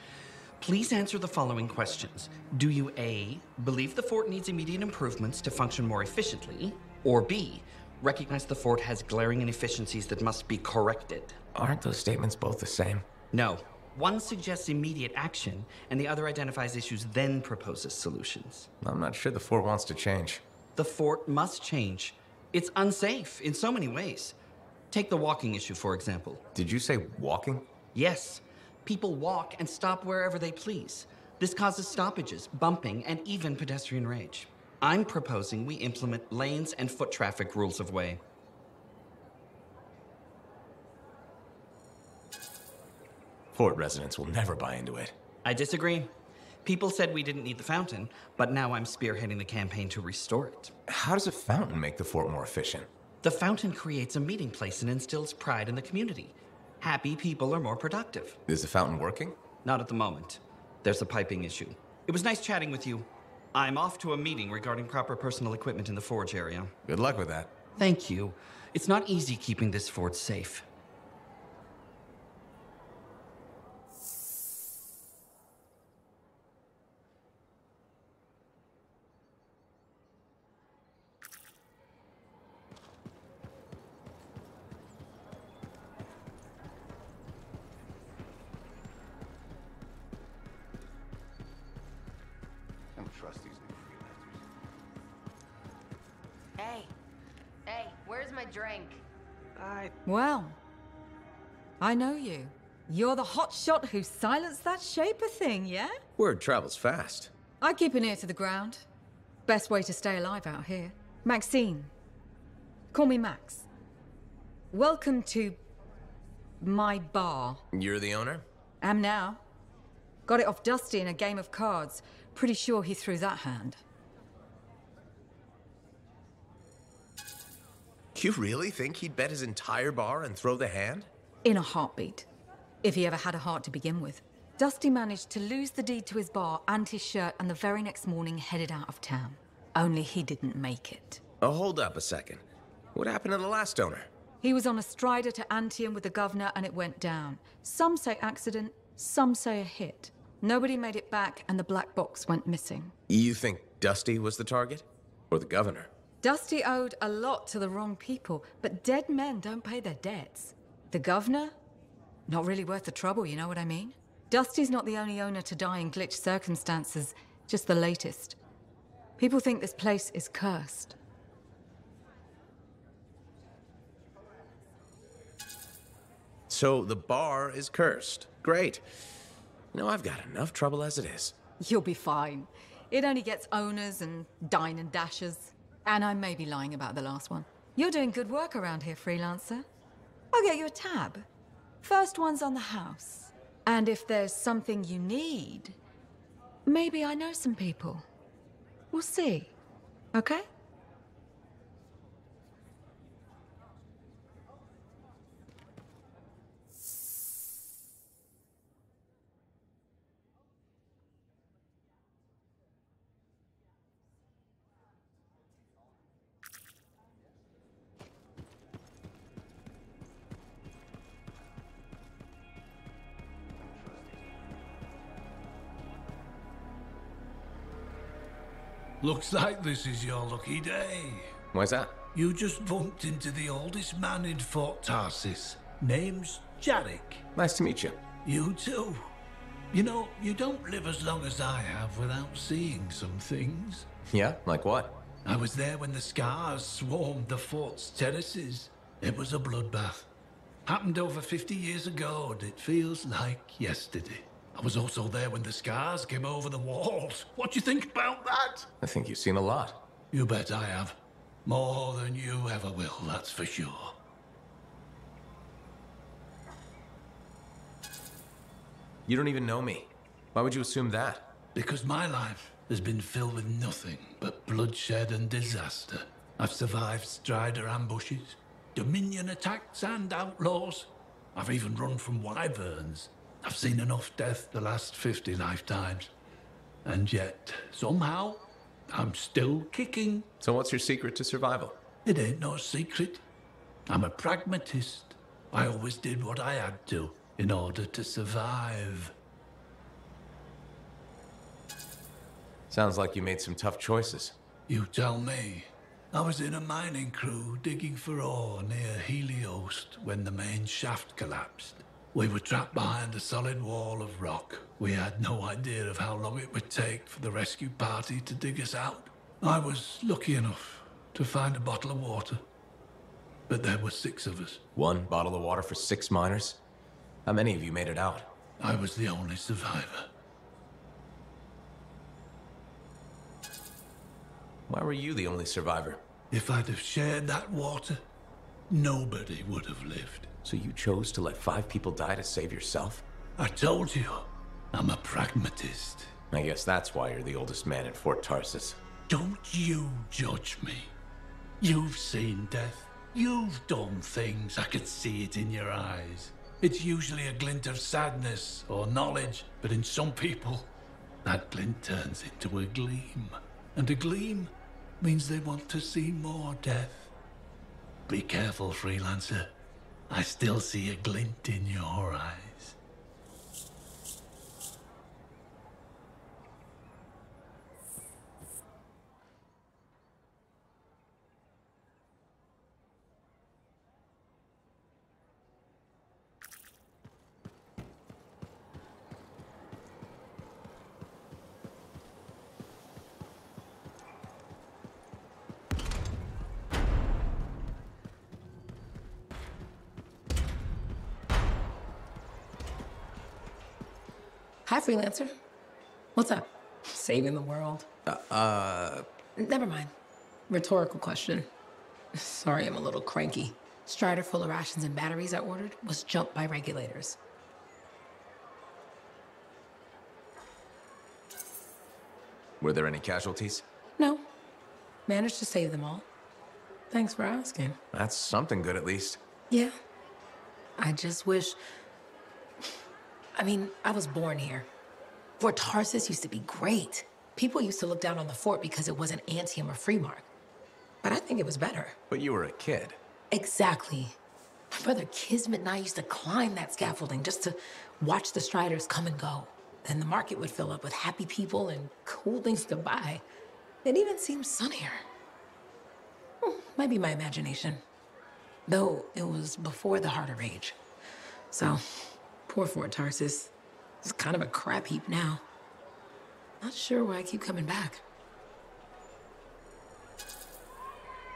Please answer the following questions. Do you A, believe the fort needs immediate improvements to function more efficiently? Or B, recognize the fort has glaring inefficiencies that must be corrected? Aren't those statements both the same? No. One suggests immediate action, and the other identifies issues, then proposes solutions. I'm not sure the fort wants to change. The fort must change. It's unsafe in so many ways. Take the walking issue, for example. Did you say walking? Yes. People walk and stop wherever they please. This causes stoppages, bumping, and even pedestrian rage. I'm proposing we implement lanes and foot traffic rules of way. Fort residents will never buy into it. I disagree. People said we didn't need the fountain, but now I'm spearheading the campaign to restore it. How does a fountain make the fort more efficient? The fountain creates a meeting place and instills pride in the community. Happy people are more productive. Is the fountain working? Not at the moment. There's a piping issue. It was nice chatting with you. I'm off to a meeting regarding proper personal equipment in the forge area. Good luck with that. Thank you. It's not easy keeping this fort safe. Hey. Hey, where's my drink? Well, I know you. You're the hotshot who silenced that Shaper thing, yeah? Word travels fast. I keep an ear to the ground. Best way to stay alive out here. Maxine. Call me Max. Welcome to my bar. You're the owner? Am now. Got it off Dusty in a game of cards. Pretty sure he threw that hand. You really think he'd bet his entire bar and throw the hand? In a heartbeat. If he ever had a heart to begin with. Dusty managed to lose the deed to his bar and his shirt, and the very next morning headed out of town. Only he didn't make it. Oh, hold up a second. What happened to the last owner? He was on a strider to Anthem with the governor and it went down. Some say accident, some say a hit. Nobody made it back and the black box went missing. You think Dusty was the target? Or the governor? Dusty owed a lot to the wrong people, but dead men don't pay their debts. The governor? Not really worth the trouble, you know what I mean? Dusty's not the only owner to die in glitched circumstances, just the latest. People think this place is cursed. So the bar is cursed. Great. You know, I've got enough trouble as it is. You'll be fine. It only gets owners and dine and dashers. And I may be lying about the last one. You're doing good work around here, freelancer. I'll get you a tab. First one's on the house. And if there's something you need, maybe I know some people. We'll see. Okay? Looks like this is your lucky day. Why's that? You just bumped into the oldest man in Fort Tarsis. Name's Jarek. Nice to meet you. You too. You know, you don't live as long as I have without seeing some things. Yeah? Like what? I was there when the scars swarmed the fort's terraces. It was a bloodbath. Happened over 50 years ago, and it feels like yesterday. I was also there when the scars came over the walls. What do you think about that? I think you've seen a lot. You bet I have. More than you ever will, that's for sure. You don't even know me. Why would you assume that? Because my life has been filled with nothing but bloodshed and disaster. I've survived Strider ambushes, Dominion attacks and outlaws. I've even run from wyverns. I've seen enough death the last 50 lifetimes. And yet, somehow, I'm still kicking. So what's your secret to survival? It ain't no secret. I'm a pragmatist. I always did what I had to in order to survive. Sounds like you made some tough choices. You tell me. I was in a mining crew digging for ore near Heliost when the main shaft collapsed. We were trapped behind a solid wall of rock. We had no idea of how long it would take for the rescue party to dig us out. I was lucky enough to find a bottle of water. But there were 6 of us. 1 bottle of water for 6 miners? How many of you made it out? I was the only survivor. Why were you the only survivor? If I'd have shared that water, nobody would have lived. So you chose to let 5 people die to save yourself? I told you, I'm a pragmatist. I guess that's why you're the oldest man in Fort Tarsis. Don't you judge me. You've seen death. You've done things. I could see it in your eyes. It's usually a glint of sadness or knowledge, but in some people, that glint turns into a gleam. And a gleam means they want to see more death. Be careful, freelancer. I still see a glint in your eyes. Hi, Freelancer. What's up? Saving the world? Never mind. Rhetorical question. Sorry, I'm a little cranky. Strider full of rations and batteries I ordered was jumped by regulators. Were there any casualties? No. Managed to save them all. Thanks for asking. That's something good, at least. Yeah. I just wish... I mean, I was born here. Fort Tarsis used to be great. People used to look down on the fort because it wasn't Anthem or Freemark. But I think it was better. But you were a kid. Exactly. My brother Kismet and I used to climb that scaffolding just to watch the Striders come and go. Then the market would fill up with happy people and cool things to buy. It even seemed sunnier. Might be my imagination. Though it was before the Heart of Rage. So, poor Fort Tarsis. It's kind of a crap heap now. Not sure why I keep coming back.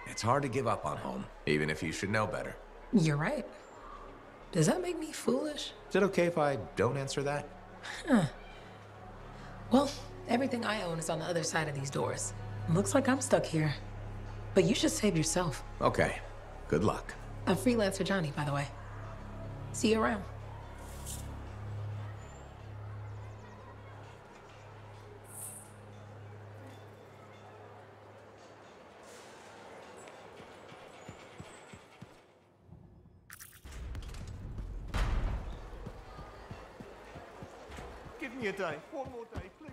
It's hard to give up on home, even if you should know better. You're right. Does that make me foolish? Is it okay if I don't answer that? Huh. Well, everything I own is on the other side of these doors. Looks like I'm stuck here. But you should save yourself. Okay. Good luck. I'm Freelancer Johnny, by the way. See you around. Give me a day. One more day, please.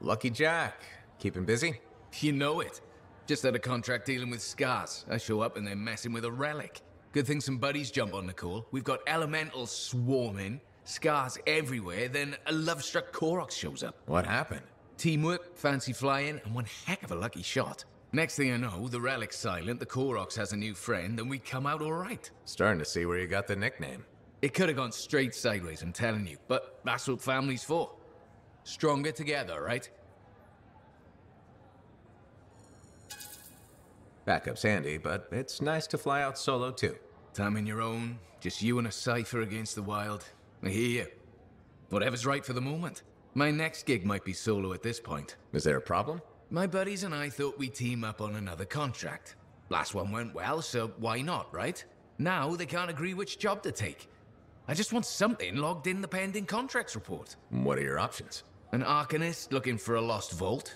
Lucky Jack. Keeping busy? You know it. Just had a contract dealing with Scars. I show up and they're messing with a relic. Good thing some buddies jump on the call. We've got elementals swarming, Scars everywhere, then a love-struck Koroks shows up. What happened? Teamwork, fancy flying, and one heck of a lucky shot. Next thing I know, the relic's silent, the Koroks has a new friend, and we come out all right. Starting to see where you got the nickname. It could have gone straight sideways, I'm telling you, but that's what family's for. Stronger together, right? Backup's handy, but it's nice to fly out solo, too. Time on your own, just you and a cipher against the wild. I hear you. Whatever's right for the moment. My next gig might be solo at this point. Is there a problem? My buddies and I thought we'd team up on another contract. Last one went well, so why not, right? Now they can't agree which job to take. I just want something logged in the pending contracts report. What are your options? An Arcanist looking for a lost vault.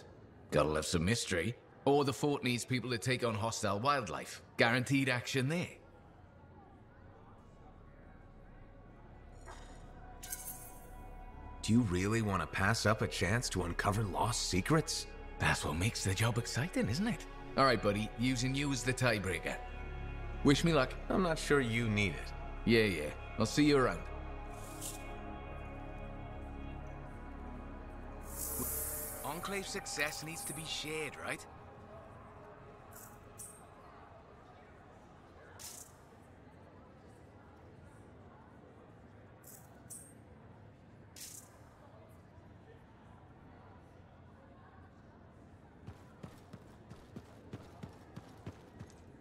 Gotta love some mystery. Or the fort needs people to take on hostile wildlife. Guaranteed action there. Do you really want to pass up a chance to uncover lost secrets? That's what makes the job exciting, isn't it? All right, buddy, using you as the tiebreaker. Wish me luck. I'm not sure you need it. Yeah. I'll see you around. Enclave success needs to be shared, right?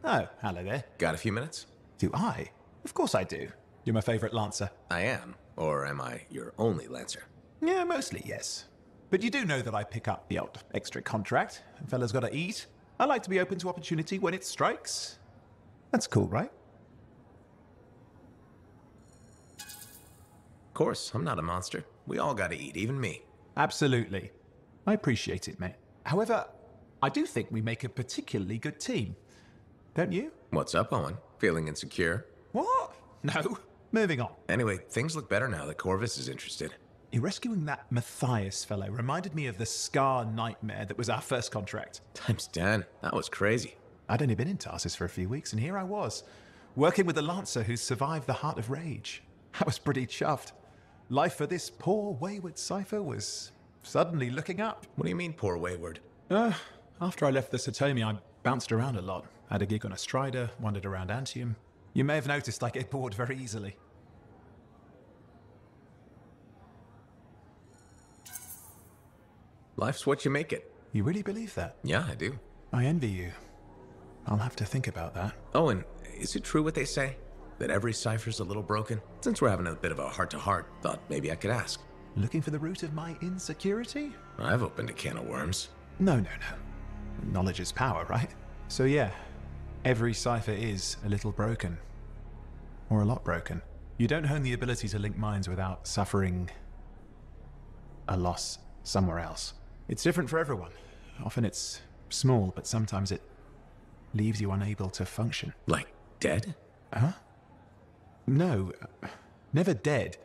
Oh, hello there. Got a few minutes? Do I? Of course I do. You're my favorite Lancer. I am. Or am I your only Lancer? Yeah, mostly, yes. But you do know that I pick up the odd extra contract. A fella's got to eat. I like to be open to opportunity when it strikes. That's cool, right? Of course, I'm not a monster. We all gotta eat, even me. Absolutely. I appreciate it, mate. However, I do think we make a particularly good team. Don't you? What's up, Owen? Feeling insecure? What? No. Moving on. Anyway, things look better now that Corvus is interested. You rescuing that Matthias fellow reminded me of the Scar nightmare that was our first contract. Times 10. That was crazy. I'd only been in Tarsus for a few weeks, and here I was, working with a Lancer who's survived the Heart of Rage. I was pretty chuffed. Life for this poor, wayward cipher was suddenly looking up. What do you mean, poor wayward? After I left the Satomi, I bounced around a lot. Had a gig on a Strider, wandered around Antium. You may have noticed I get bored very easily. Life's what you make it. You really believe that? Yeah, I do. I envy you. I'll have to think about that. Oh, and is it true what they say? That every cipher's a little broken? Since we're having a bit of a heart-to-heart, thought maybe I could ask. Looking for the root of my insecurity? I've opened a can of worms. No. Knowledge is power, right? So yeah, every cipher is a little broken. Or a lot broken. You don't hone the ability to link minds without suffering a loss somewhere else. It's different for everyone. Often it's small, but sometimes it leaves you unable to function. Like dead? Huh? No, never dead.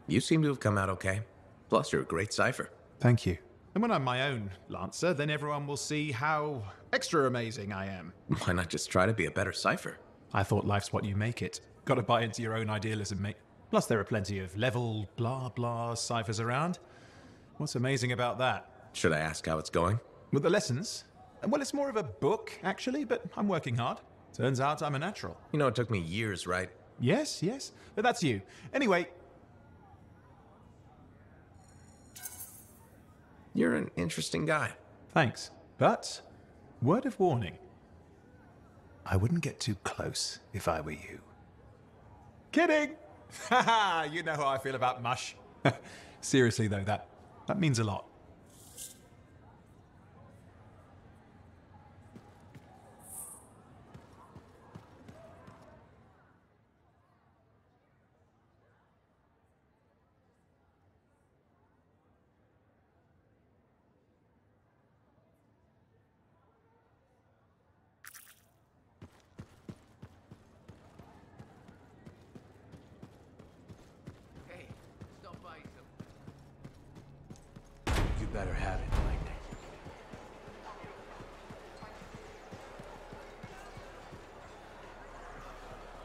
You seem to have come out okay. Plus, you're a great cipher. Thank you. And when I'm my own Lancer, then everyone will see how extra amazing I am. Why not just try to be a better cipher? I thought life's what you make it. Gotta buy into your own idealism, mate. Plus, there are plenty of level blah blah ciphers around. What's amazing about that? Should I ask how it's going? With the lessons? Well, it's more of a book, actually, but I'm working hard. Turns out I'm a natural. You know, it took me years, right? Yes, but that's you. Anyway. You're an interesting guy. Thanks. But, word of warning. I wouldn't get too close if I were you. Kidding! Haha, you know how I feel about mush. Seriously though, that means a lot. Better have it, Lightning.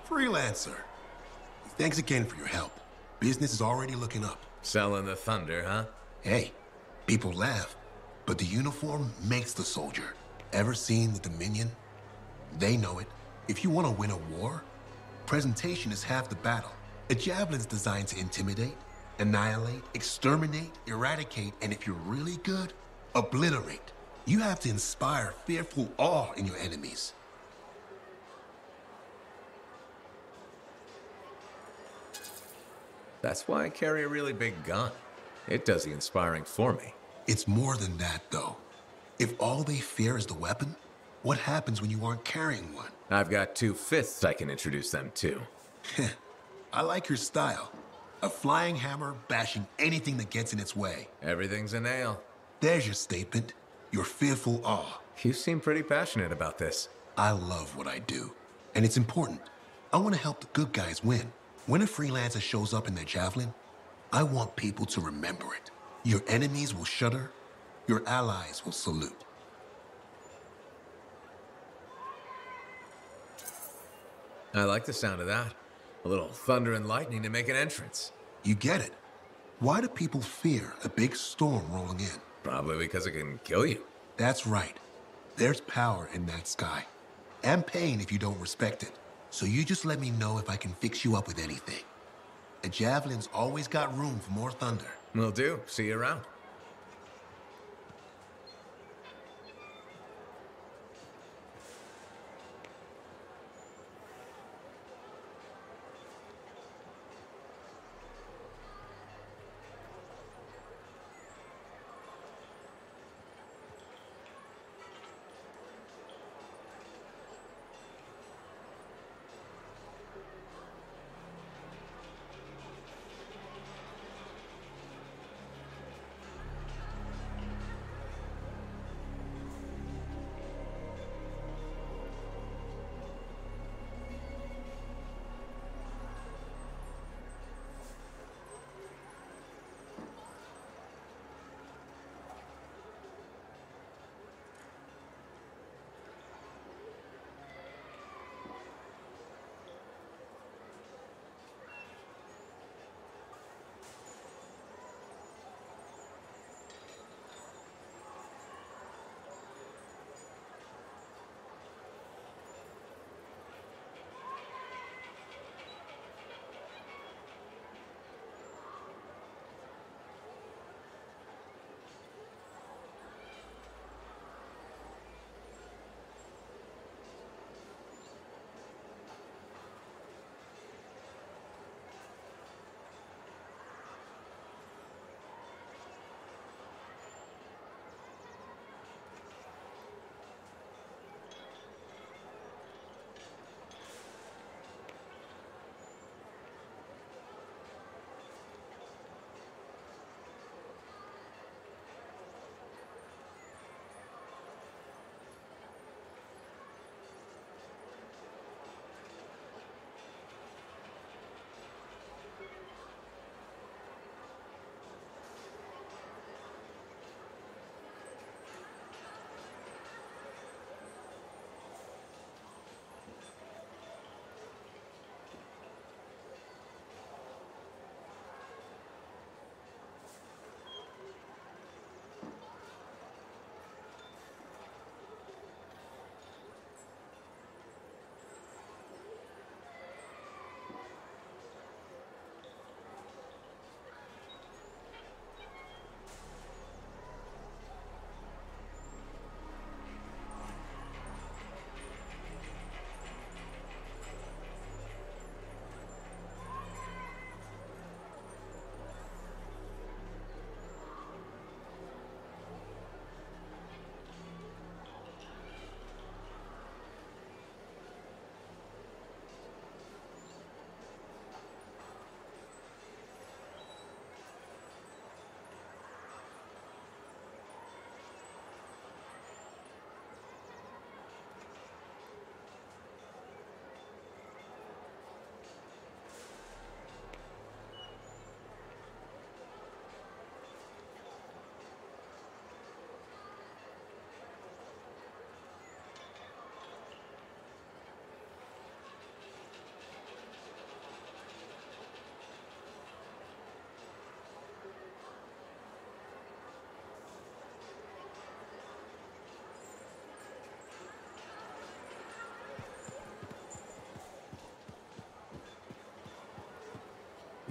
Freelancer. Thanks again for your help. Business is already looking up. Selling the thunder, huh? Hey, people laugh, but the uniform makes the soldier. Ever seen the Dominion? They know it. If you want to win a war, presentation is half the battle. A javelin's designed to intimidate, annihilate, exterminate, eradicate, and if you're really good, obliterate. You have to inspire fearful awe in your enemies. That's why I carry a really big gun. It does the inspiring for me. It's more than that, though. If all they fear is the weapon, what happens when you aren't carrying one? I've got 2 fists I can introduce them to. I like your style. A flying hammer bashing anything that gets in its way. Everything's a nail. There's your statement. Your fearful awe. You seem pretty passionate about this. I love what I do. And it's important. I want to help the good guys win. When a freelancer shows up in their javelin, I want people to remember it. Your enemies will shudder. Your allies will salute. I like the sound of that. A little thunder and lightning to make an entrance. You get it. Why do people fear a big storm rolling in? Probably because it can kill you. That's right. There's power in that sky. And pain if you don't respect it. So you just let me know if I can fix you up with anything. A javelin's always got room for more thunder. Will do. See you around.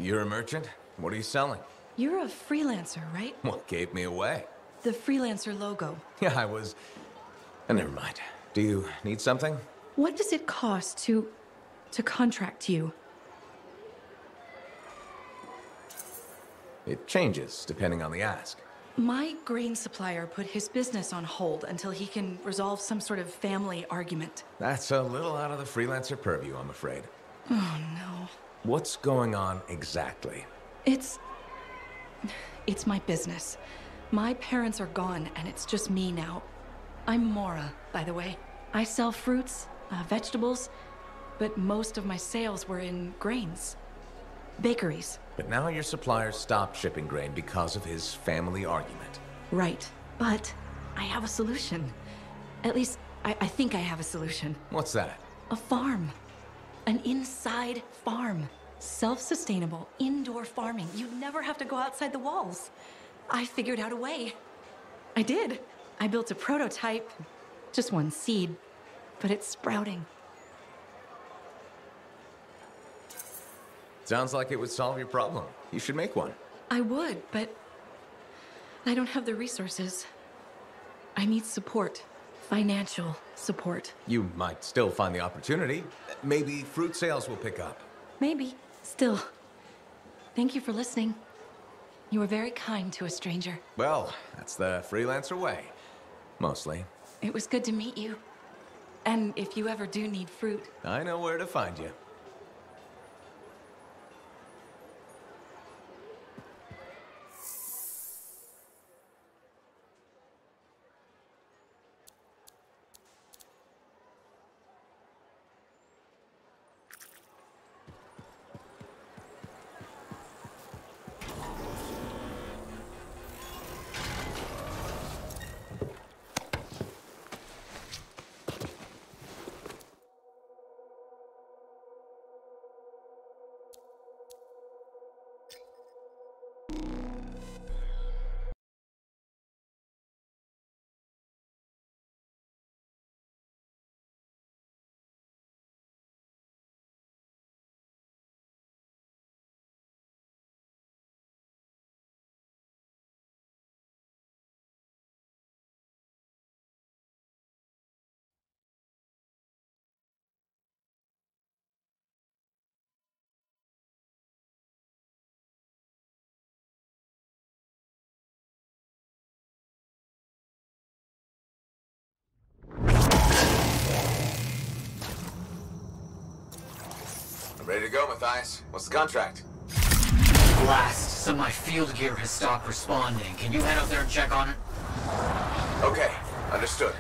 You're a merchant? What are you selling? You're a freelancer, right? What gave me away? The freelancer logo. Yeah, I was... Never mind. Do you need something? What does it cost to contract you? It changes depending on the ask. My grain supplier put his business on hold until he can resolve some sort of family argument. That's a little out of the freelancer purview, I'm afraid. Oh, no. What's going on exactly? It's my business. My parents are gone, and it's just me now. I'm Mora, by the way. I sell fruits, vegetables, but most of my sales were in grains. Bakeries. But now your supplier stopped shipping grain because of his family argument. Right. But I have a solution. At least, I think I have a solution. What's that? A farm. An inside farm. Self-sustainable, indoor farming. You never have to go outside the walls. I figured out a way. I did. I built a prototype. Just one seed. But it's sprouting. Sounds like it would solve your problem. You should make one. I would, but I don't have the resources. I need support. Financial support. You might still find the opportunity. Maybe fruit sales will pick up. Maybe. Still. Thank you for listening. You were very kind to a stranger. Well, that's the freelancer way. Mostly. It was good to meet you. And if you ever do need fruit... I know where to find you. Ready to go, Matthias. What's the contract? Blast. Some of my field gear has stopped responding. Can you head up there and check on it? Okay, understood.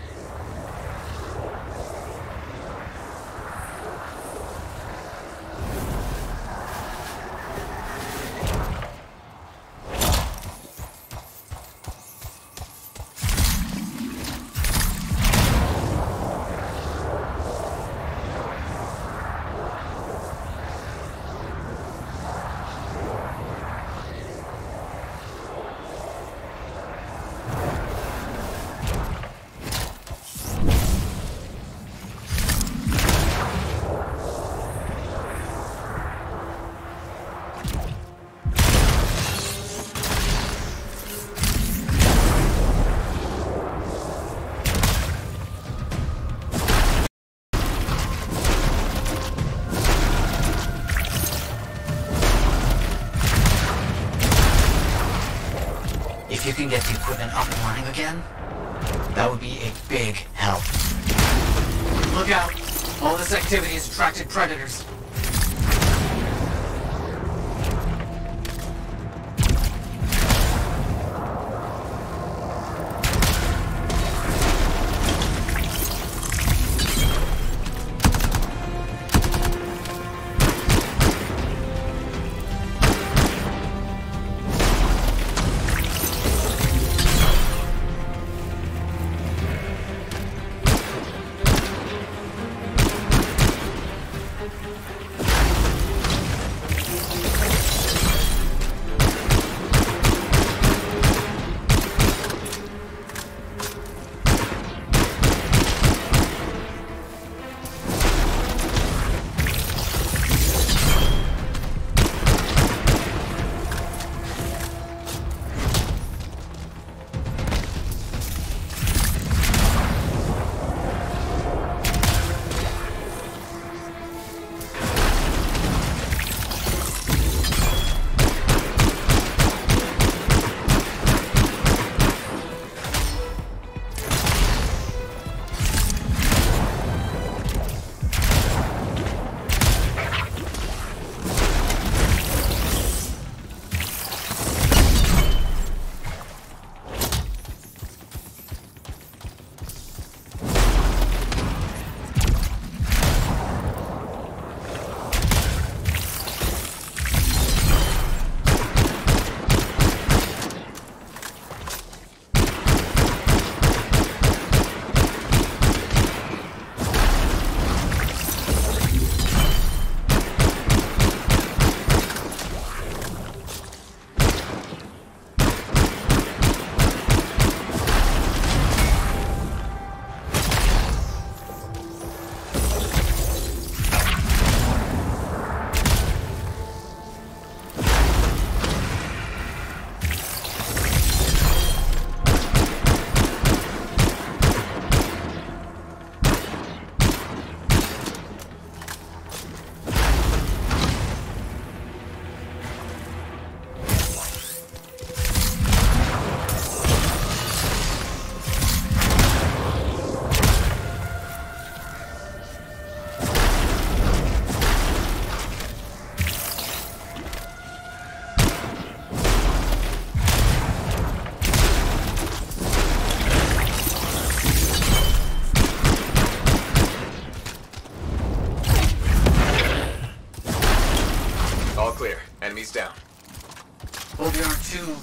If you can get the equipment up and running again, that would be a big help. Look out! All this activity has attracted predators.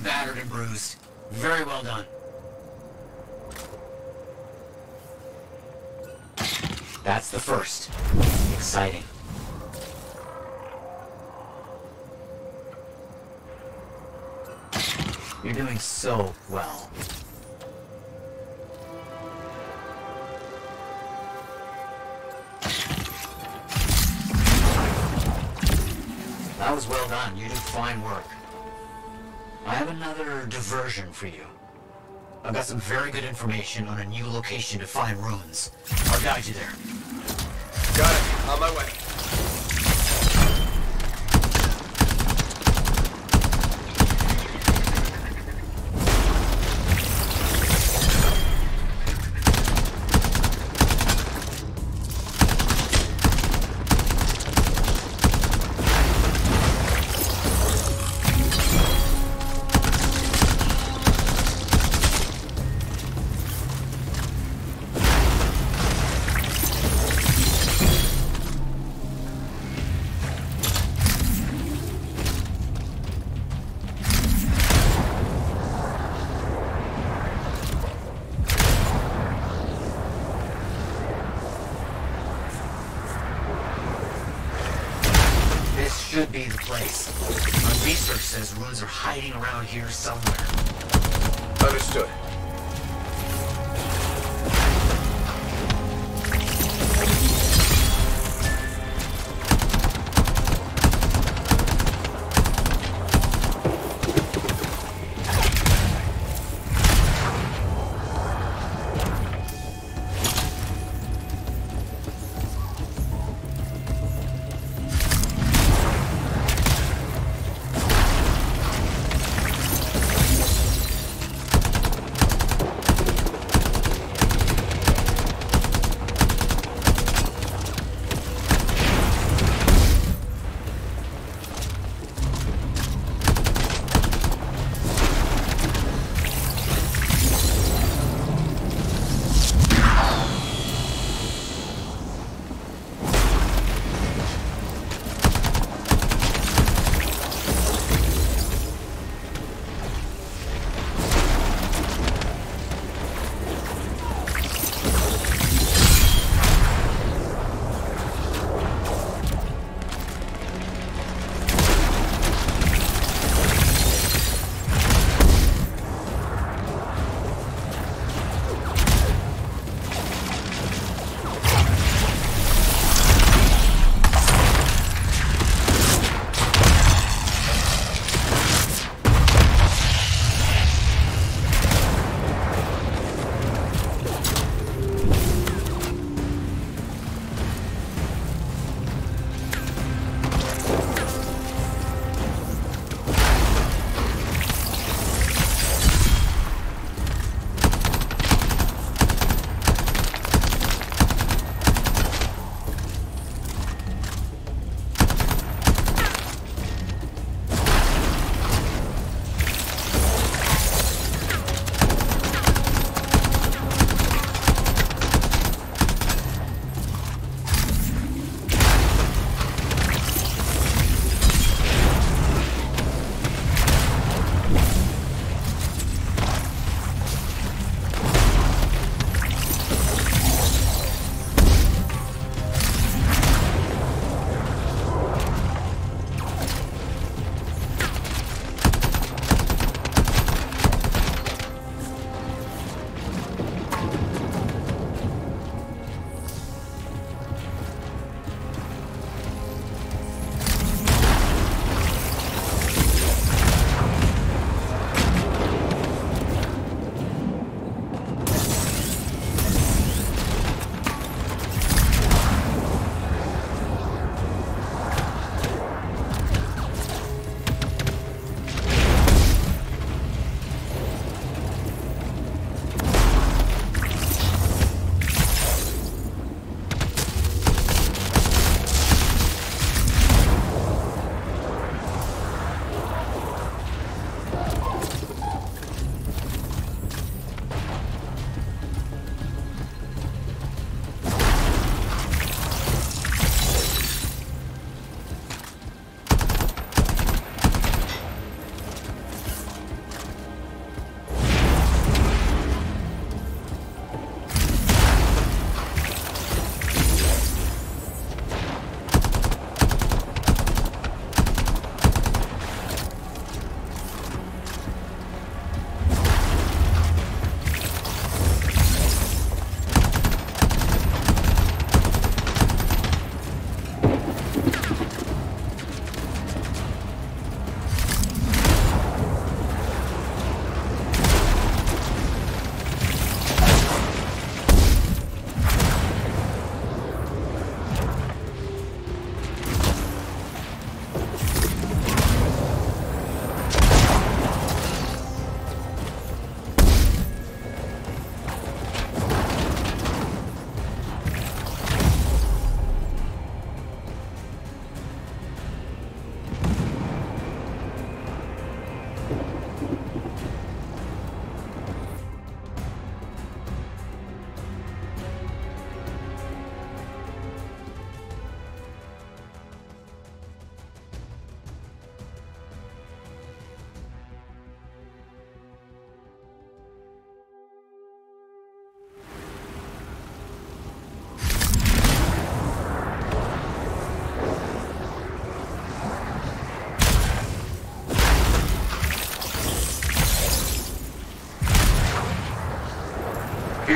battered and bruised. Very well done. That's the first. Exciting. You're doing so well. That was well done. You did fine work. I have another diversion for you. I've got some very good information on a new location to find ruins. I'll guide you there. Got it. On my way. Should be the place. My research says ruins are hiding around here somewhere. Understood.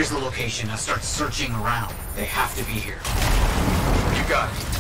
Here's the location. Now start searching around. They have to be here. You got it.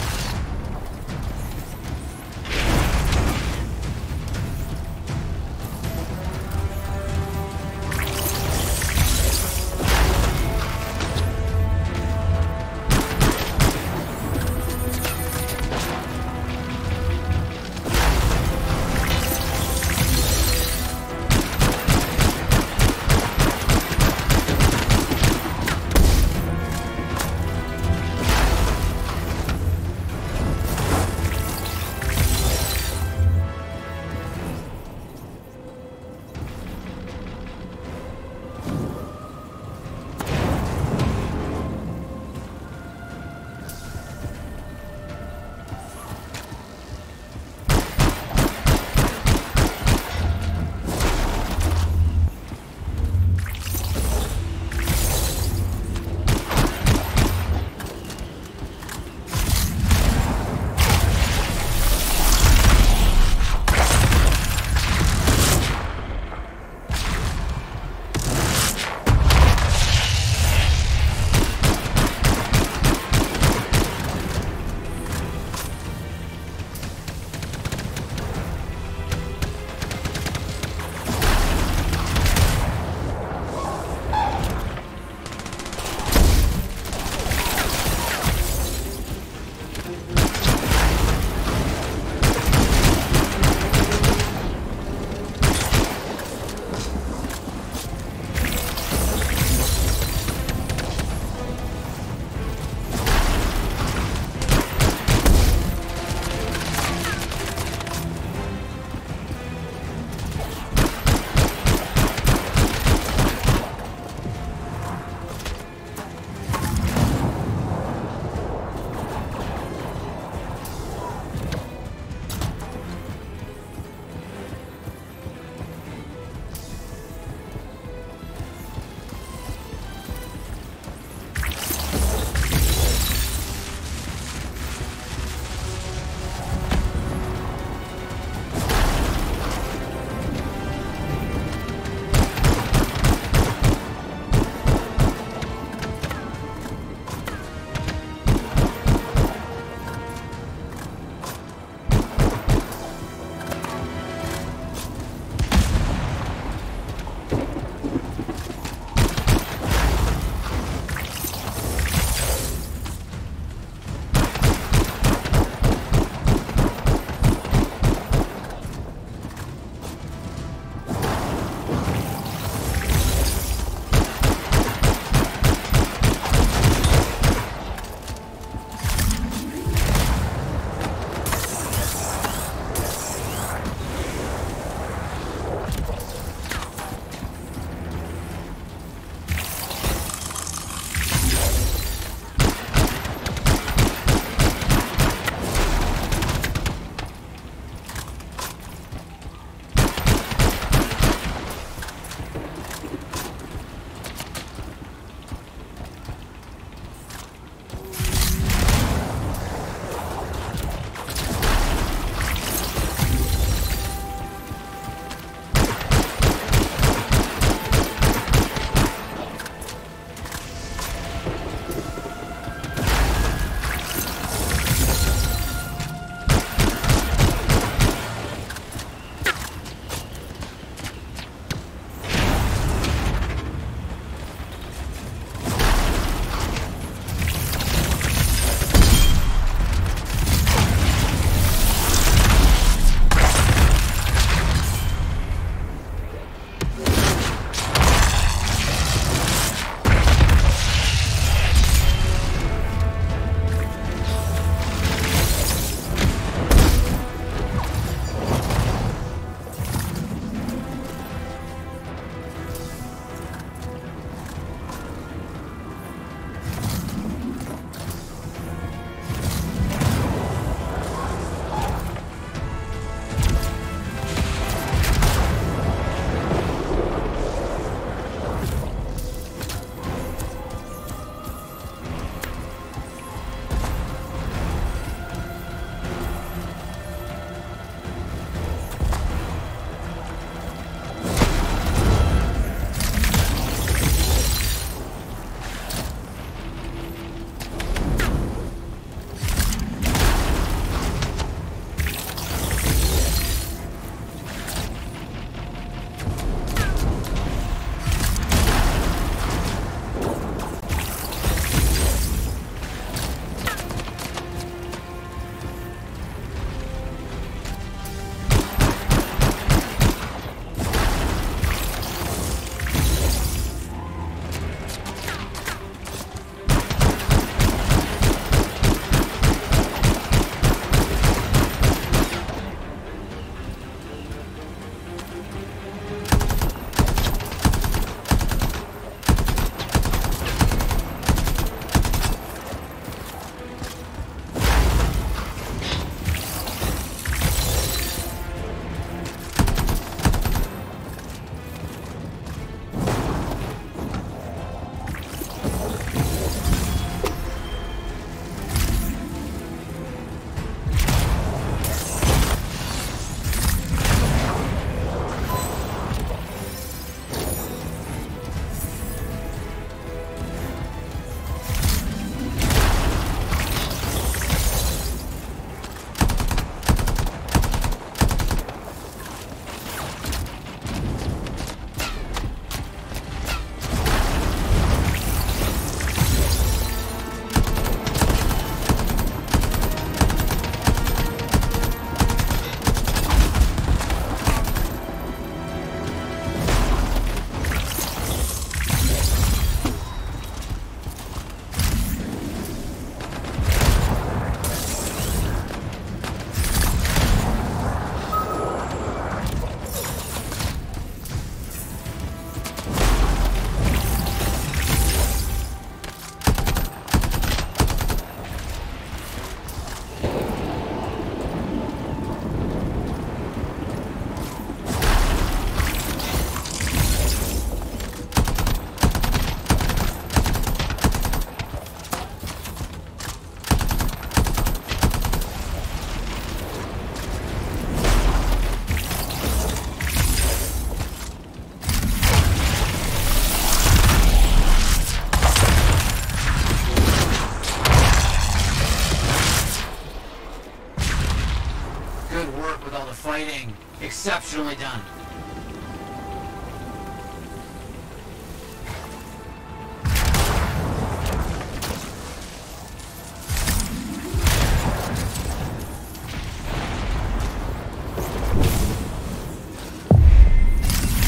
all the fighting. Exceptionally done.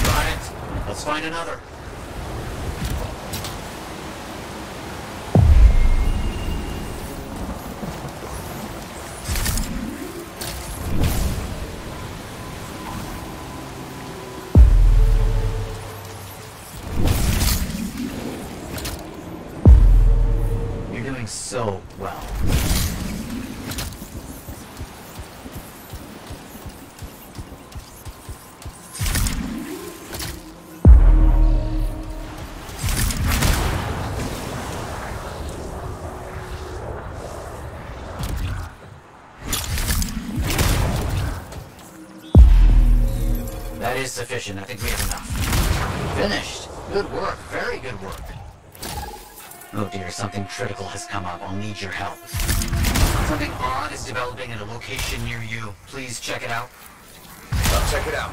Got it. Let's find another. So well. That is sufficient. I think we have enough. Finished. Good work. Very good work. Oh dear, something critical has come up. I'll need your help. Something odd is developing at a location near you. Please check it out. I'll check it out.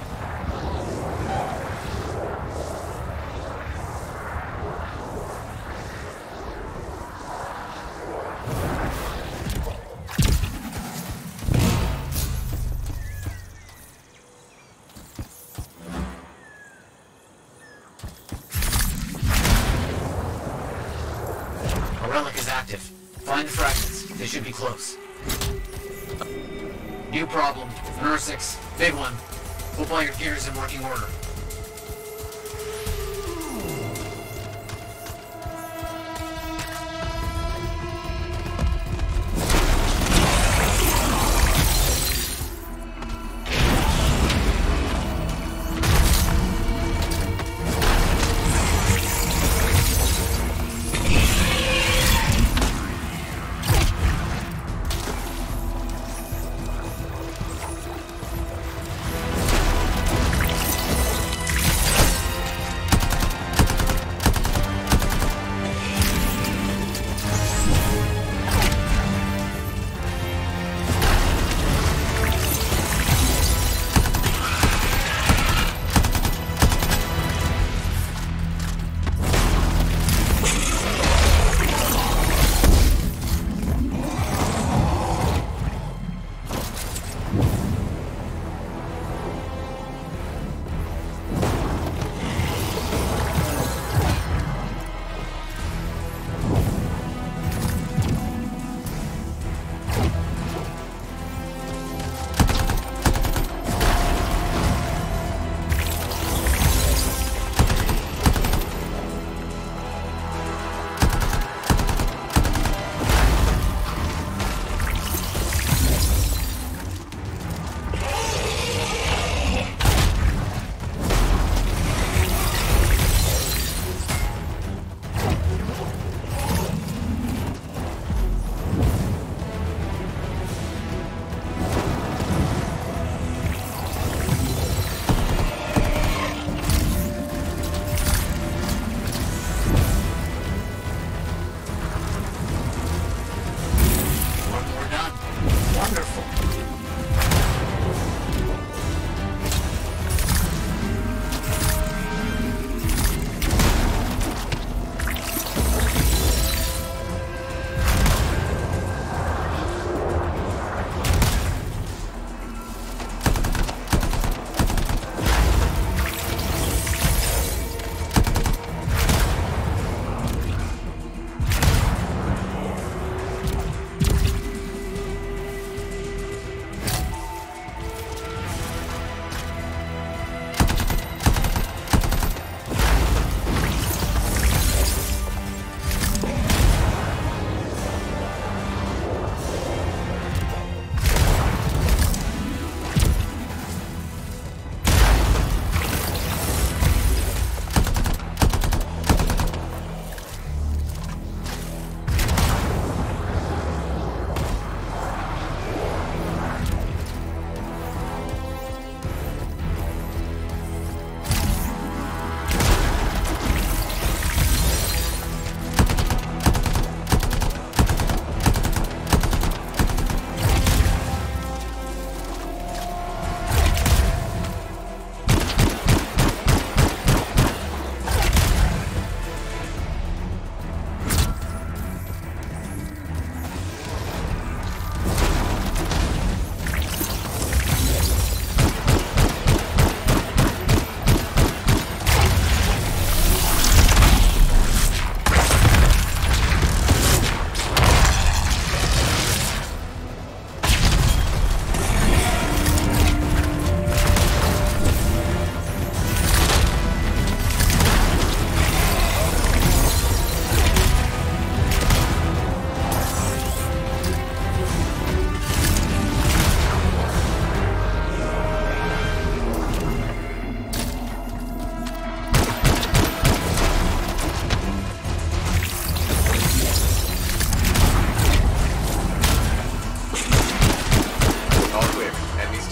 Relic is active. Find the fragments. They should be close. New problem. Nursix. Big one. Hope all your gear is in working order.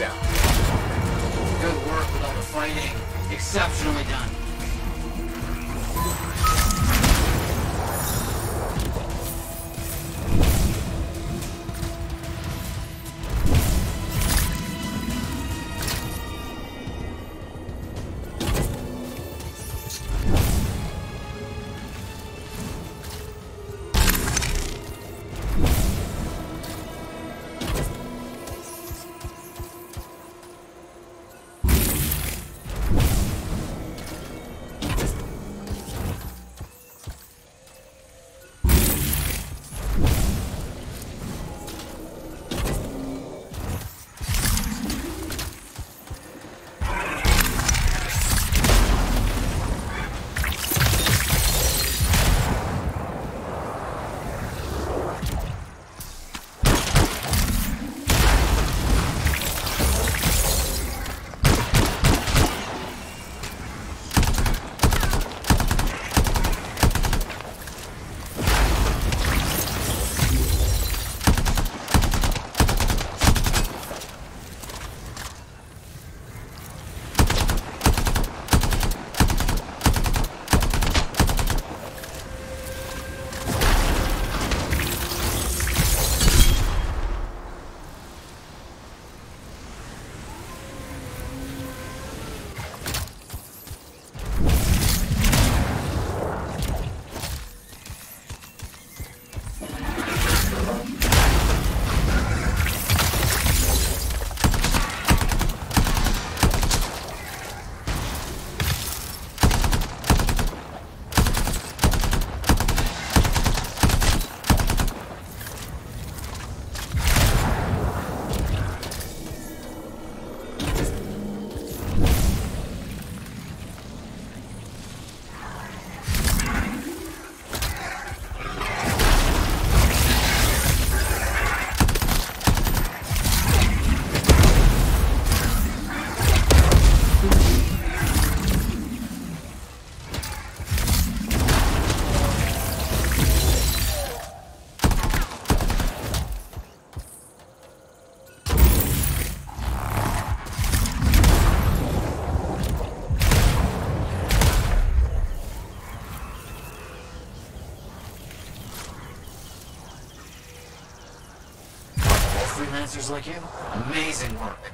down. Good work with all the fighting. Exceptionally done. Freelancers like you, amazing work.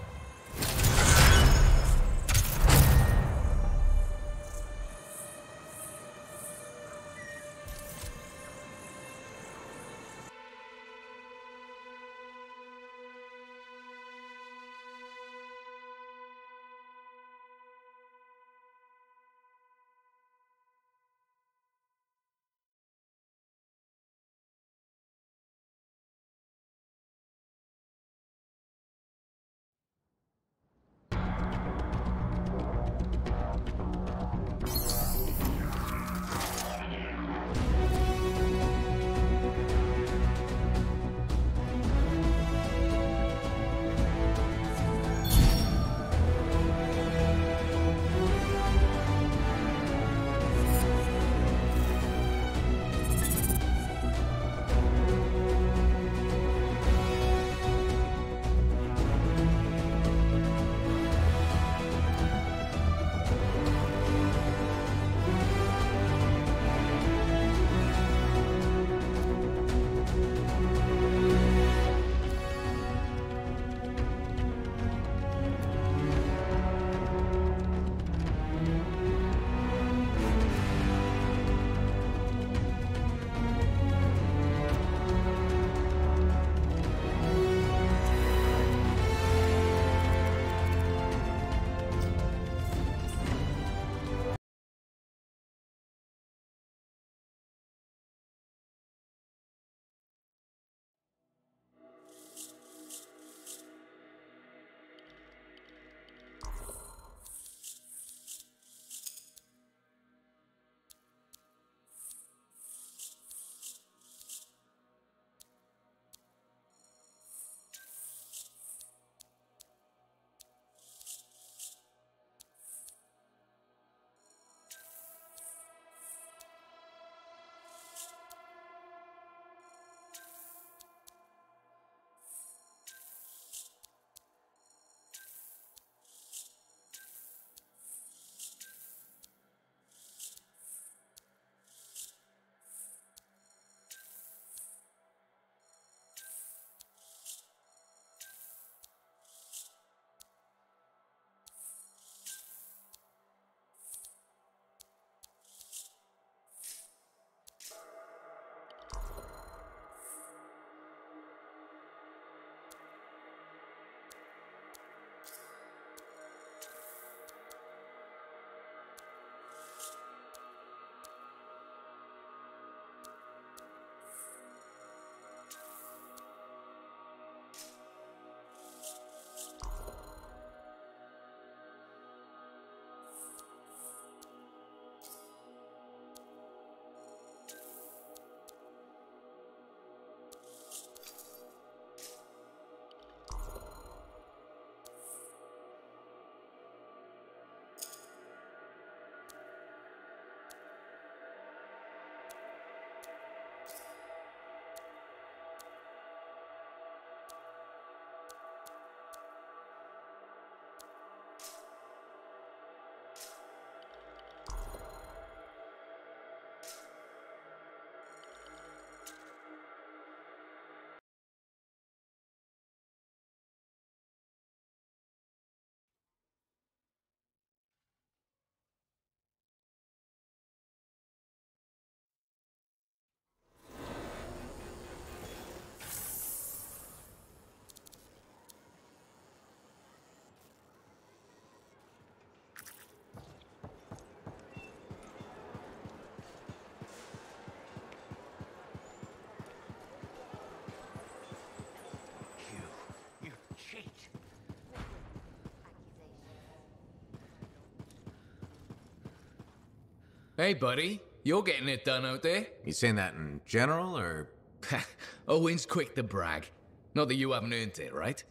Hey, buddy. You're getting it done out there. You saying that in general, or...? Owen's quick to brag. Not that you haven't earned it, right?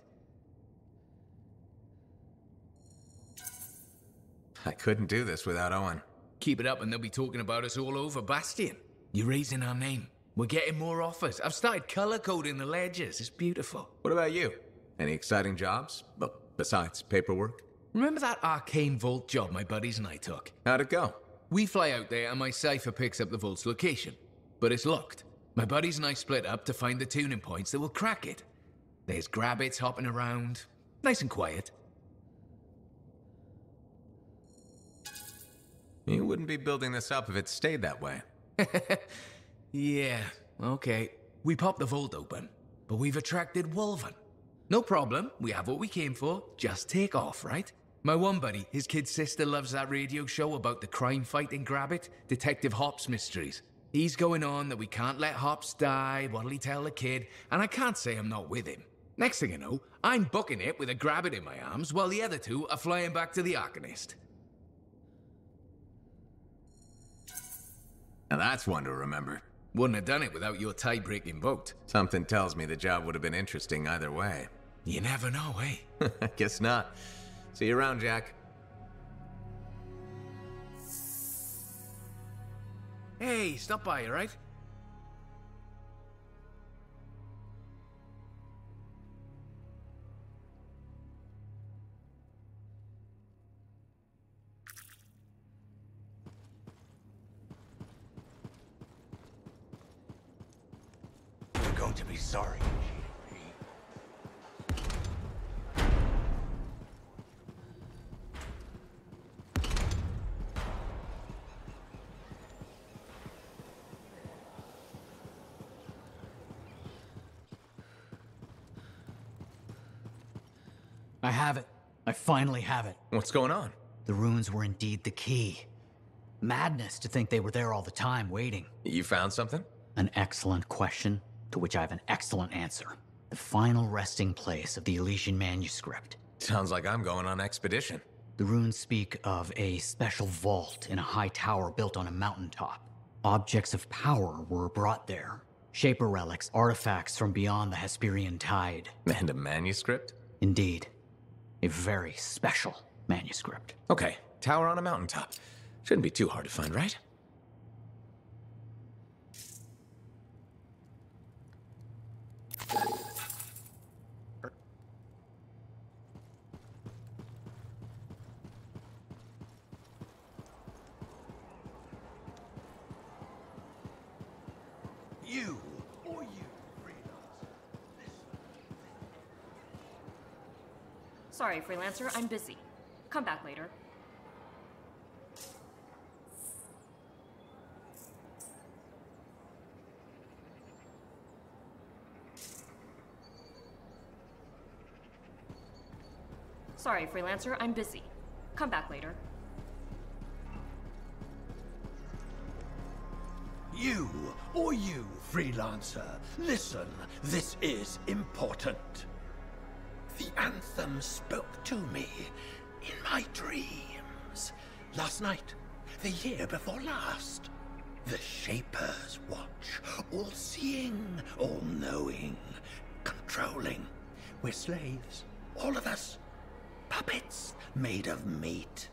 I couldn't do this without Owen. Keep it up and they'll be talking about us all over Bastion. You're raising our name. We're getting more offers. I've started color coding the ledgers. It's beautiful. What about you? Any exciting jobs? Well, besides paperwork? Remember that arcane vault job my buddies and I took? How'd it go? We fly out there and my cipher picks up the vault's location. But it's locked. My buddies and I split up to find the tuning points that will crack it. There's grabbits hopping around. Nice and quiet. You wouldn't be building this up if it stayed that way. Yeah, okay. We popped the vault open, but we've attracted Wolven. No problem, we have what we came for. Just take off, right? My one buddy, his kid sister loves that radio show about the crime-fighting Grabbit, Detective Hops Mysteries. He's going on that we can't let Hops die, what'll he tell the kid, and I can't say I'm not with him. Next thing you know, I'm booking it with a Grabbit in my arms, while the other two are flying back to the Arcanist. Now that's one to remember. Wouldn't have done it without your tie-breaking vote. Something tells me the job would have been interesting either way. You never know, eh? Guess not. See you around, Jack. Hey, stop by, alright? You're going to be sorry. I have it. I finally have it. What's going on? The runes were indeed the key. Madness to think they were there all the time, waiting. You found something? An excellent question, to which I have an excellent answer. The final resting place of the Elysian manuscript. Sounds like I'm going on expedition. The runes speak of a special vault in a high tower built on a mountaintop. Objects of power were brought there. Shaper relics, artifacts from beyond the Hesperian tide. And a manuscript? Indeed. A very special manuscript. Okay, tower on a mountaintop. Shouldn't be too hard to find, right? You or you, Sorry, freelancer, I'm busy. Come back later. Sorry, freelancer, I'm busy. Come back later. You, or you, freelancer, listen, this is important. The Anthem spoke to me in my dreams. Last night, the year before last. The Shapers watch, all-seeing, all-knowing, controlling. We're slaves, all of us. Puppets made of meat.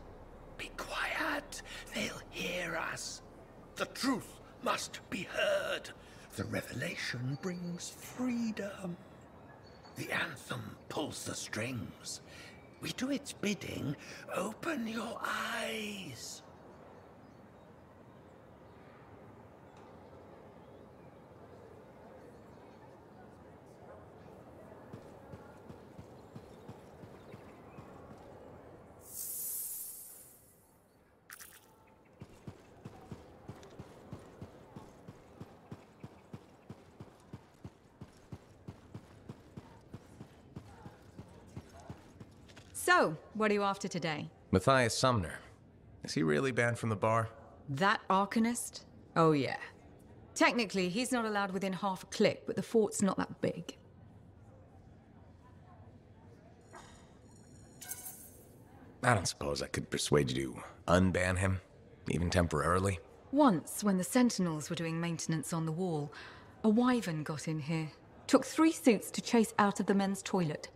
Be quiet, they'll hear us. The truth must be heard. The revelation brings freedom. The Anthem pulls the strings. We do its bidding. Open your eyes. So, what are you after today? Matthias Sumner. Is he really banned from the bar? That Arcanist? Oh yeah. Technically, he's not allowed within half a click, but the fort's not that big. I don't suppose I could persuade you to unban him. Even temporarily? Once, when the Sentinels were doing maintenance on the wall, a wyvern got in here. Took 3 suits to chase out of the men's toilet.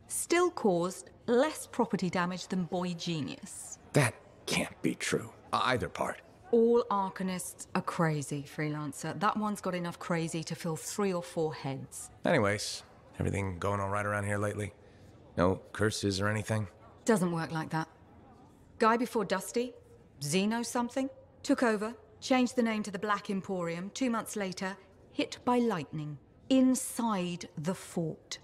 Still caused less property damage than Boy Genius. That can't be true. Either part. All Arcanists are crazy, Freelancer. That one's got enough crazy to fill 3 or 4 heads. Anyways, everything going all right around here lately? No curses or anything? Doesn't work like that. Guy before Dusty, Xeno something, took over, changed the name to the Black Emporium. 2 months later, hit by lightning. Inside the fort.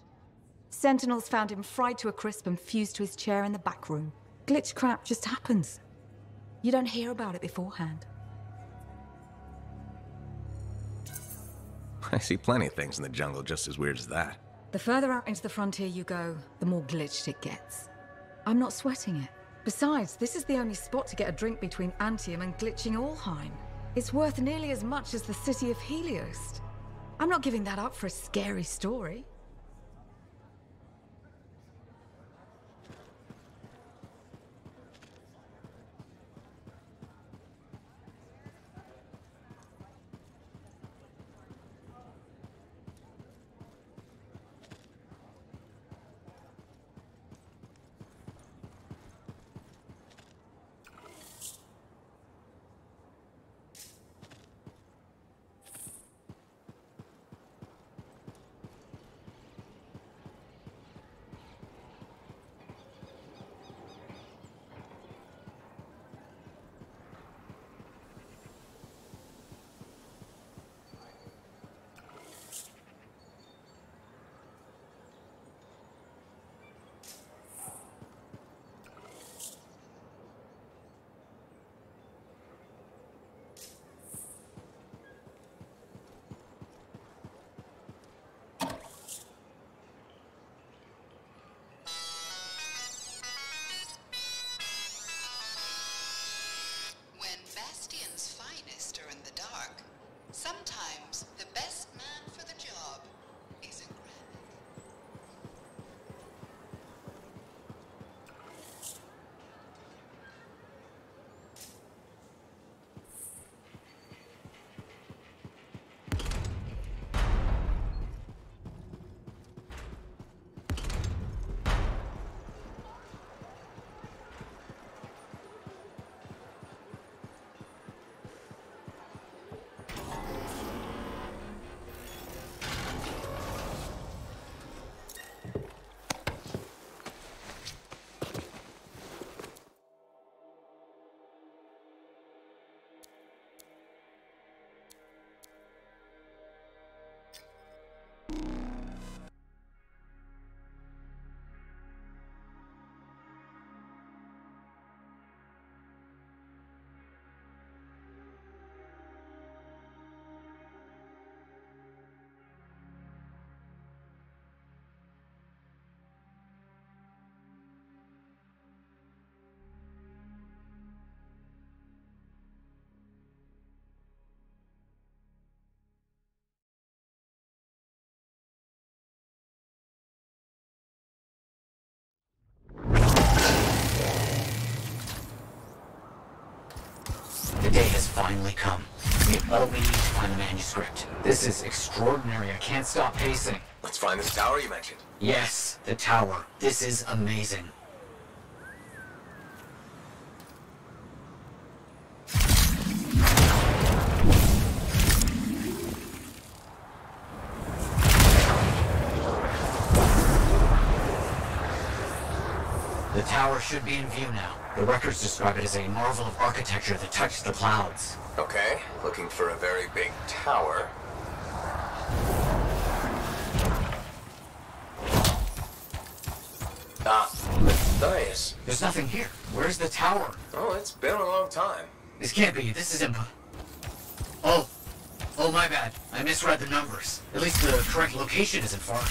Sentinels found him fried to a crisp and fused to his chair in the back room. Glitch crap just happens. You don't hear about it beforehand. I see plenty of things in the jungle just as weird as that. The further out into the frontier you go, the more glitched it gets. I'm not sweating it. Besides, this is the only spot to get a drink between Antium and glitching Allheim. It's worth nearly as much as the city of Helios. I'm not giving that up for a scary story. Sometimes the best man for the job is a The day has finally come. We have all we need to find the manuscript. This is extraordinary. I can't stop pacing. Let's find this tower you mentioned. Yes, the tower. This is amazing. The tower should be in view now. The records describe it as a marvel of architecture that touched the clouds. Okay, looking for a very big tower. Nice. There's nothing here. Where's the tower? Oh, it's been a long time. This can't be. This is Oh, my bad. I misread the numbers. At least the correct location isn't far.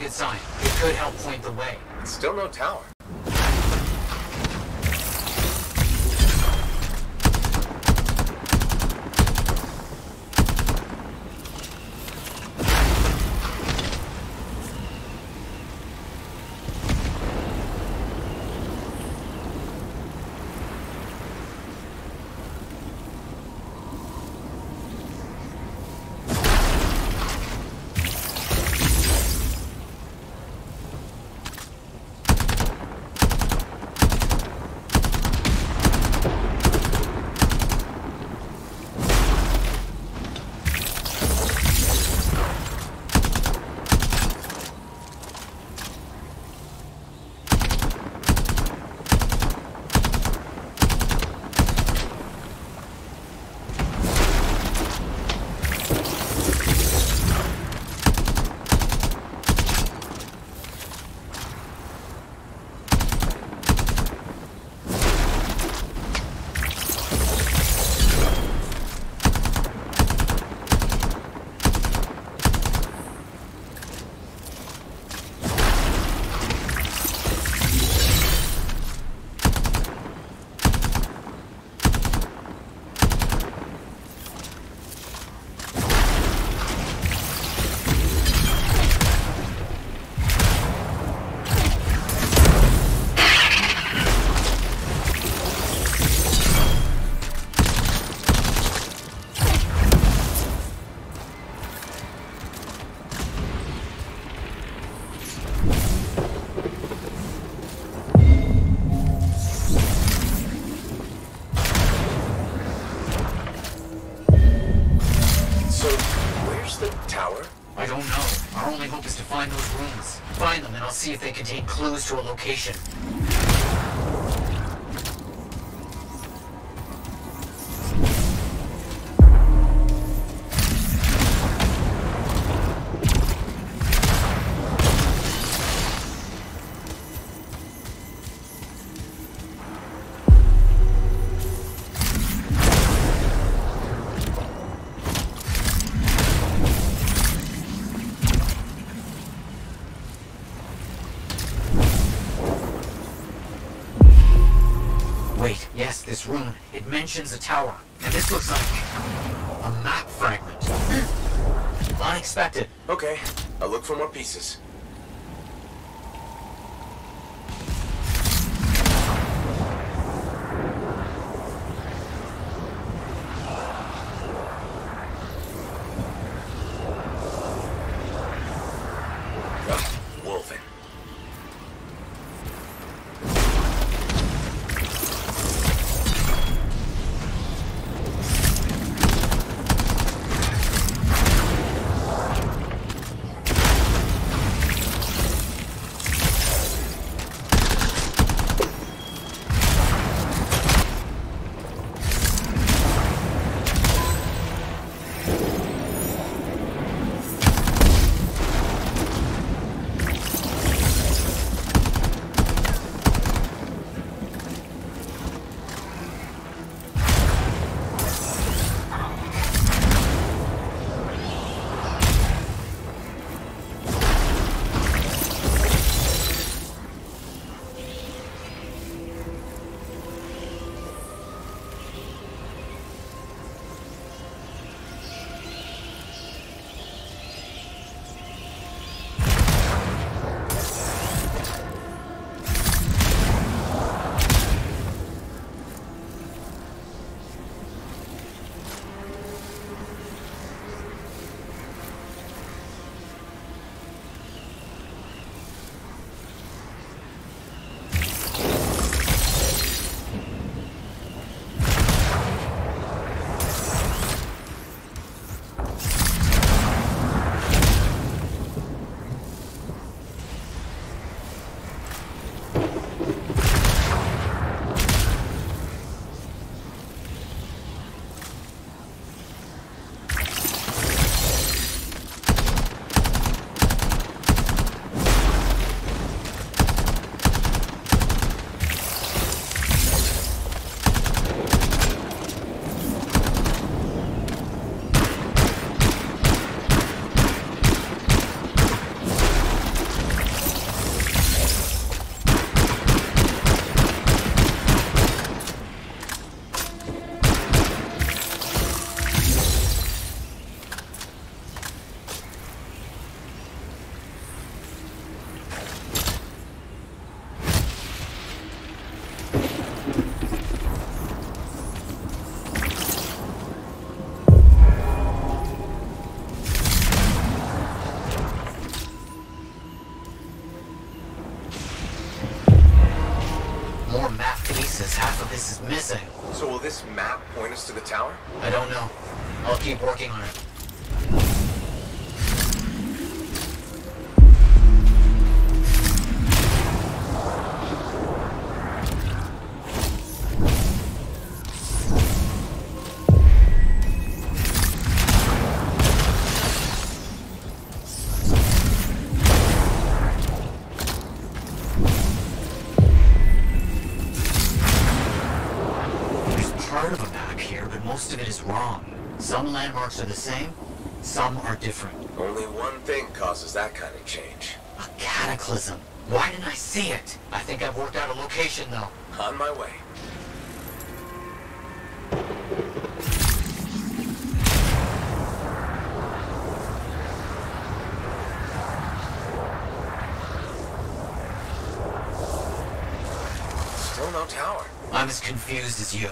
good sign. It could help point the way. It's still no tower. I don't know. Our only hope is to find those rooms. Find them, and I'll see if they contain clues to a location. Wait, yes, this rune. It mentions a tower. And this looks like a map fragment. Unexpected. Okay, I'll look for more pieces. Wolfen. More map pieces. Half of this is missing. So will this map point us to the tower? I don't know. I'll keep working on it. Most of it is wrong. Some landmarks are the same, some are different. Only one thing causes that kind of change. A cataclysm. Why didn't I see it? I think I've worked out a location, though. On my way. Still no tower. I'm as confused as you.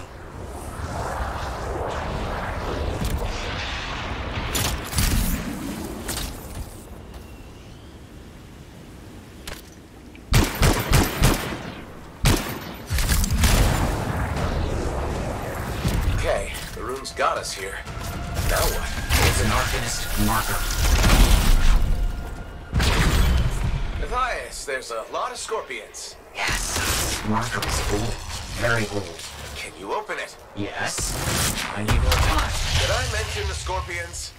Got us here. Now what? It's an Arcanist marker. Matthias, there's a lot of scorpions. Yes. Marker is old. Very old. Can you open it? Yes. I need more time. Did I mention the scorpions?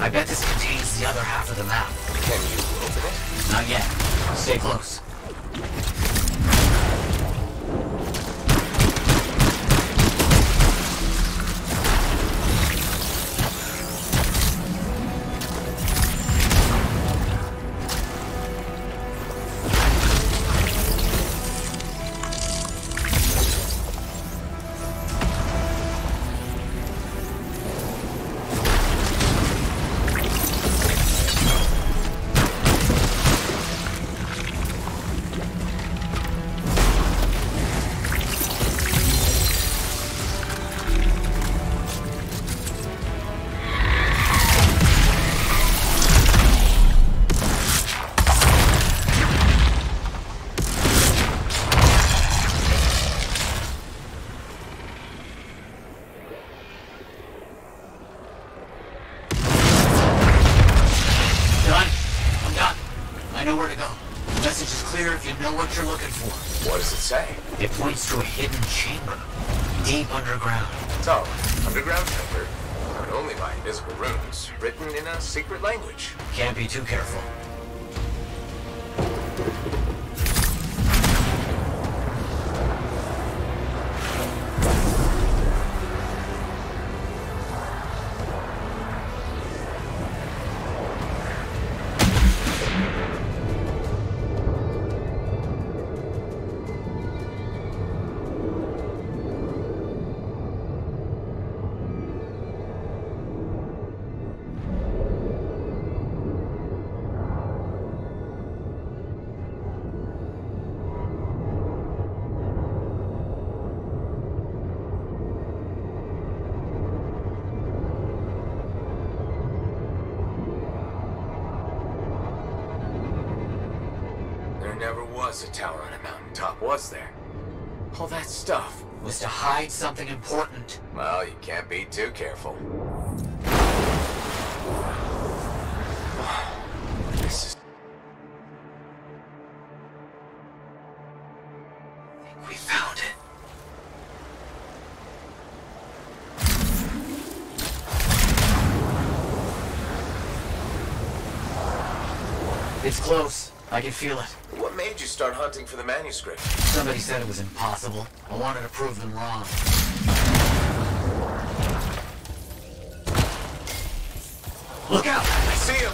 I bet this contains the other half of the map. Can you open it? Not yet. Stay close. It points to a hidden chamber, deep underground. So, underground chamber, covered only by invisible runes, written in a secret language. Can't be too careful. Never was a tower on a mountaintop, was there? All that stuff was to hide something important. Well, you can't be too careful. This is... I think we found it. It's close. I can feel it. What made you start hunting for the manuscript? Somebody said it was impossible. I wanted to prove them wrong. Look out! I see him!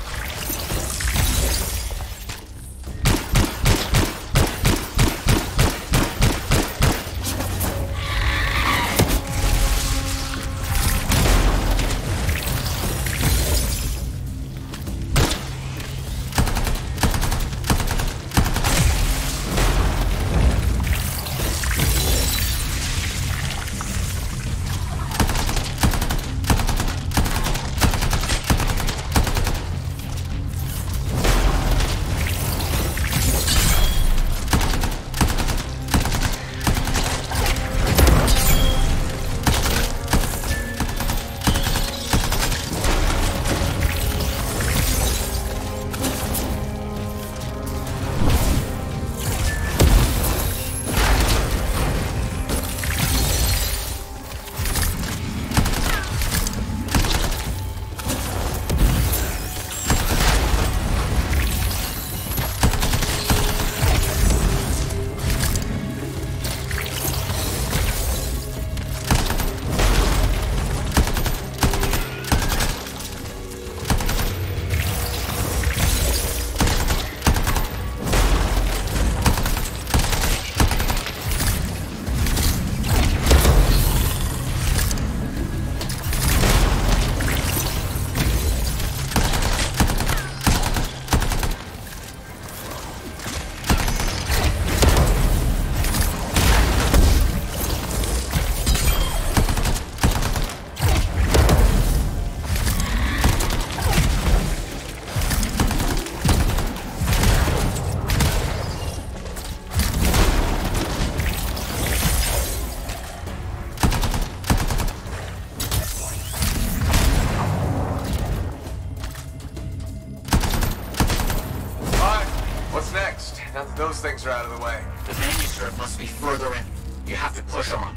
Now that those things are out of the way. The manuscript must be further in. You have to push on.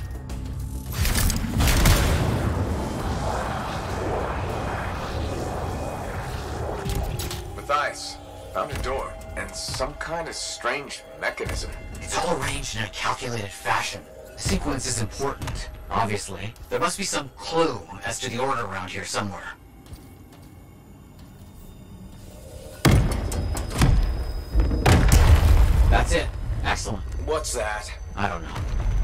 Matthias, found a door and some kind of strange mechanism. It's all arranged in a calculated fashion. The sequence is important, obviously. There must be some clue as to the order around here somewhere. That's it. Excellent. What's that? I don't know.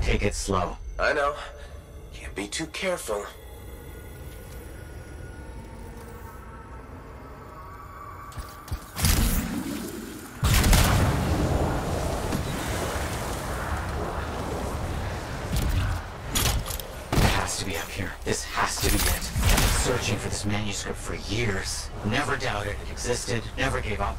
Take it slow. I know. Can't be too careful. To be up here. This has to be it. I've been searching for this manuscript for years. Never doubted it existed, never gave up.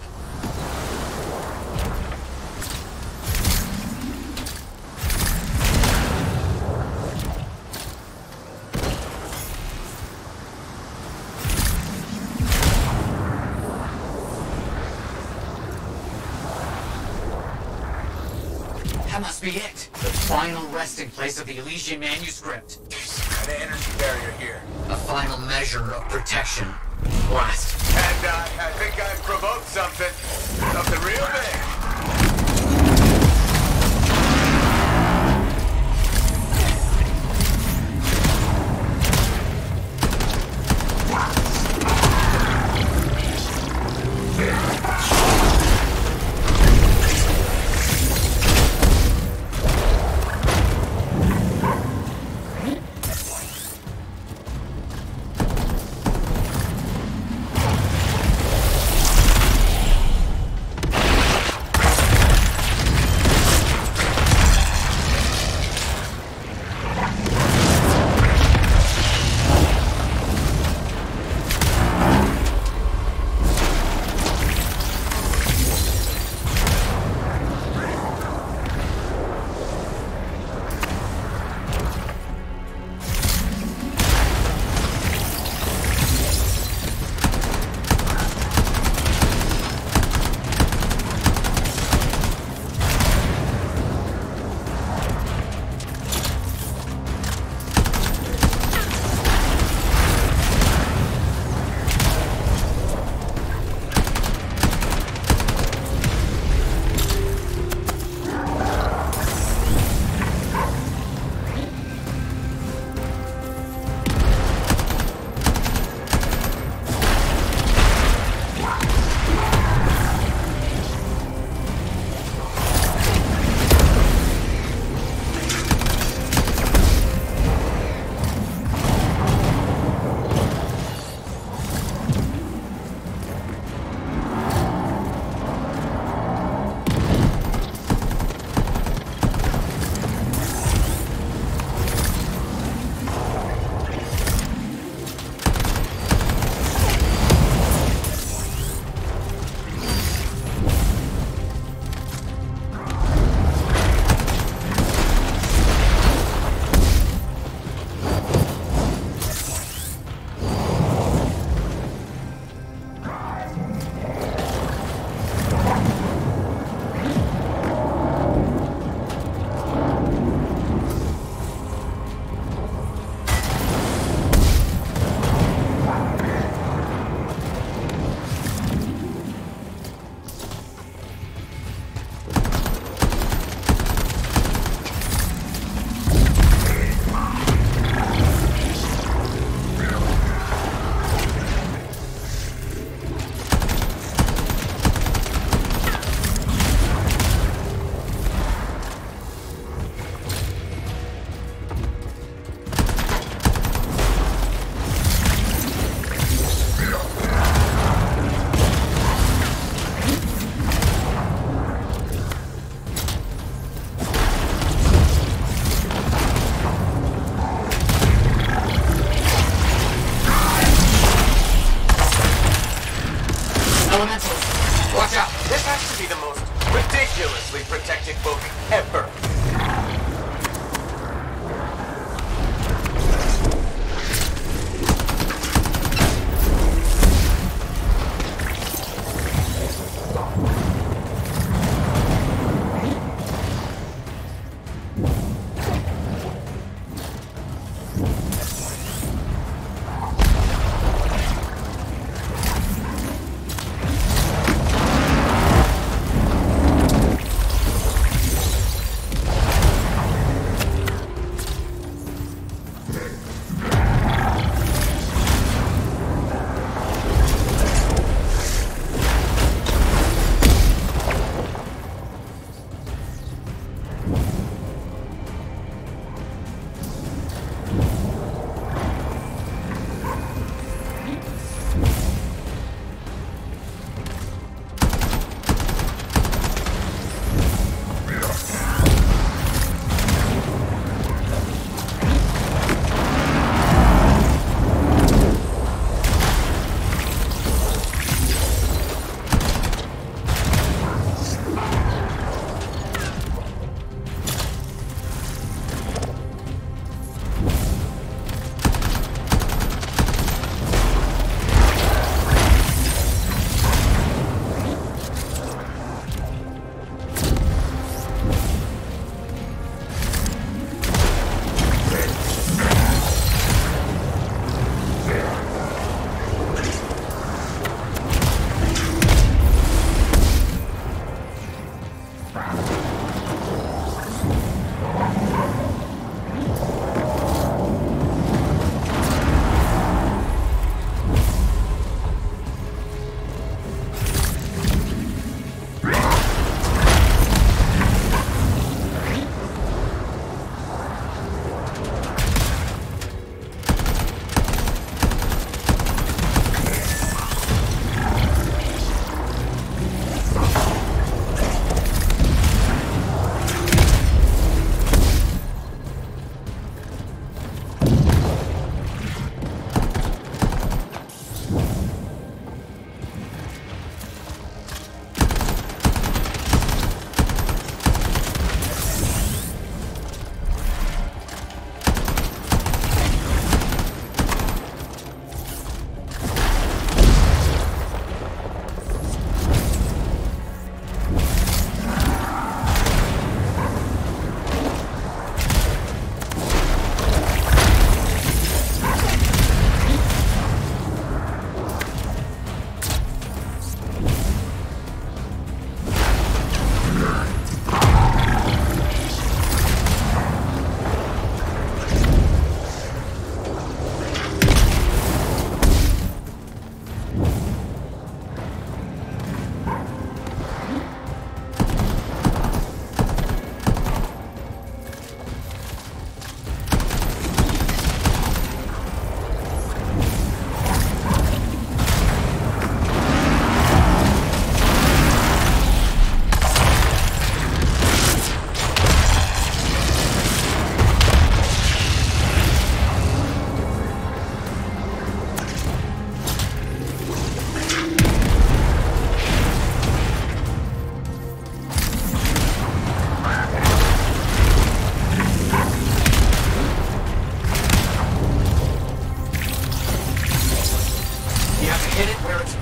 That must be it. The final resting place of the Elysian manuscript. An energy barrier here. A final measure of protection. Blast. And I think I've provoked something. Something real big.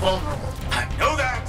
vulnerable. I know that!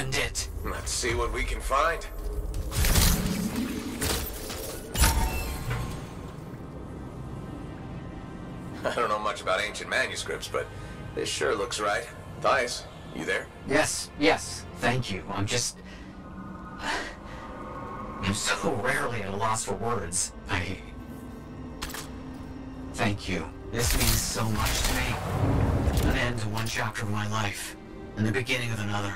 ruined it. Let's see what we can find. I don't know much about ancient manuscripts, but this sure looks right. Thais, you there? Yes, thank you. I'm so rarely at a loss for words. Thank you. This means so much to me. An end to one chapter of my life, and the beginning of another.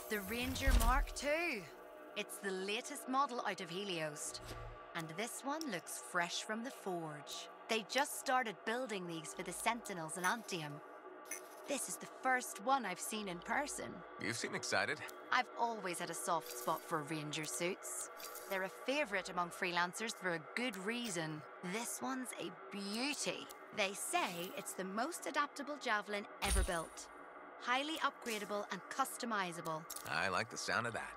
The Ranger Mark II. It's the latest model out of Helios. And this one looks fresh from the forge. They just started building these for the Sentinels in Anthem. This is the first one I've seen in person. You seem excited. I've always had a soft spot for Ranger suits. They're a favorite among freelancers for a good reason. This one's a beauty. They say it's the most adaptable javelin ever built. Highly upgradable and customizable. I like the sound of that.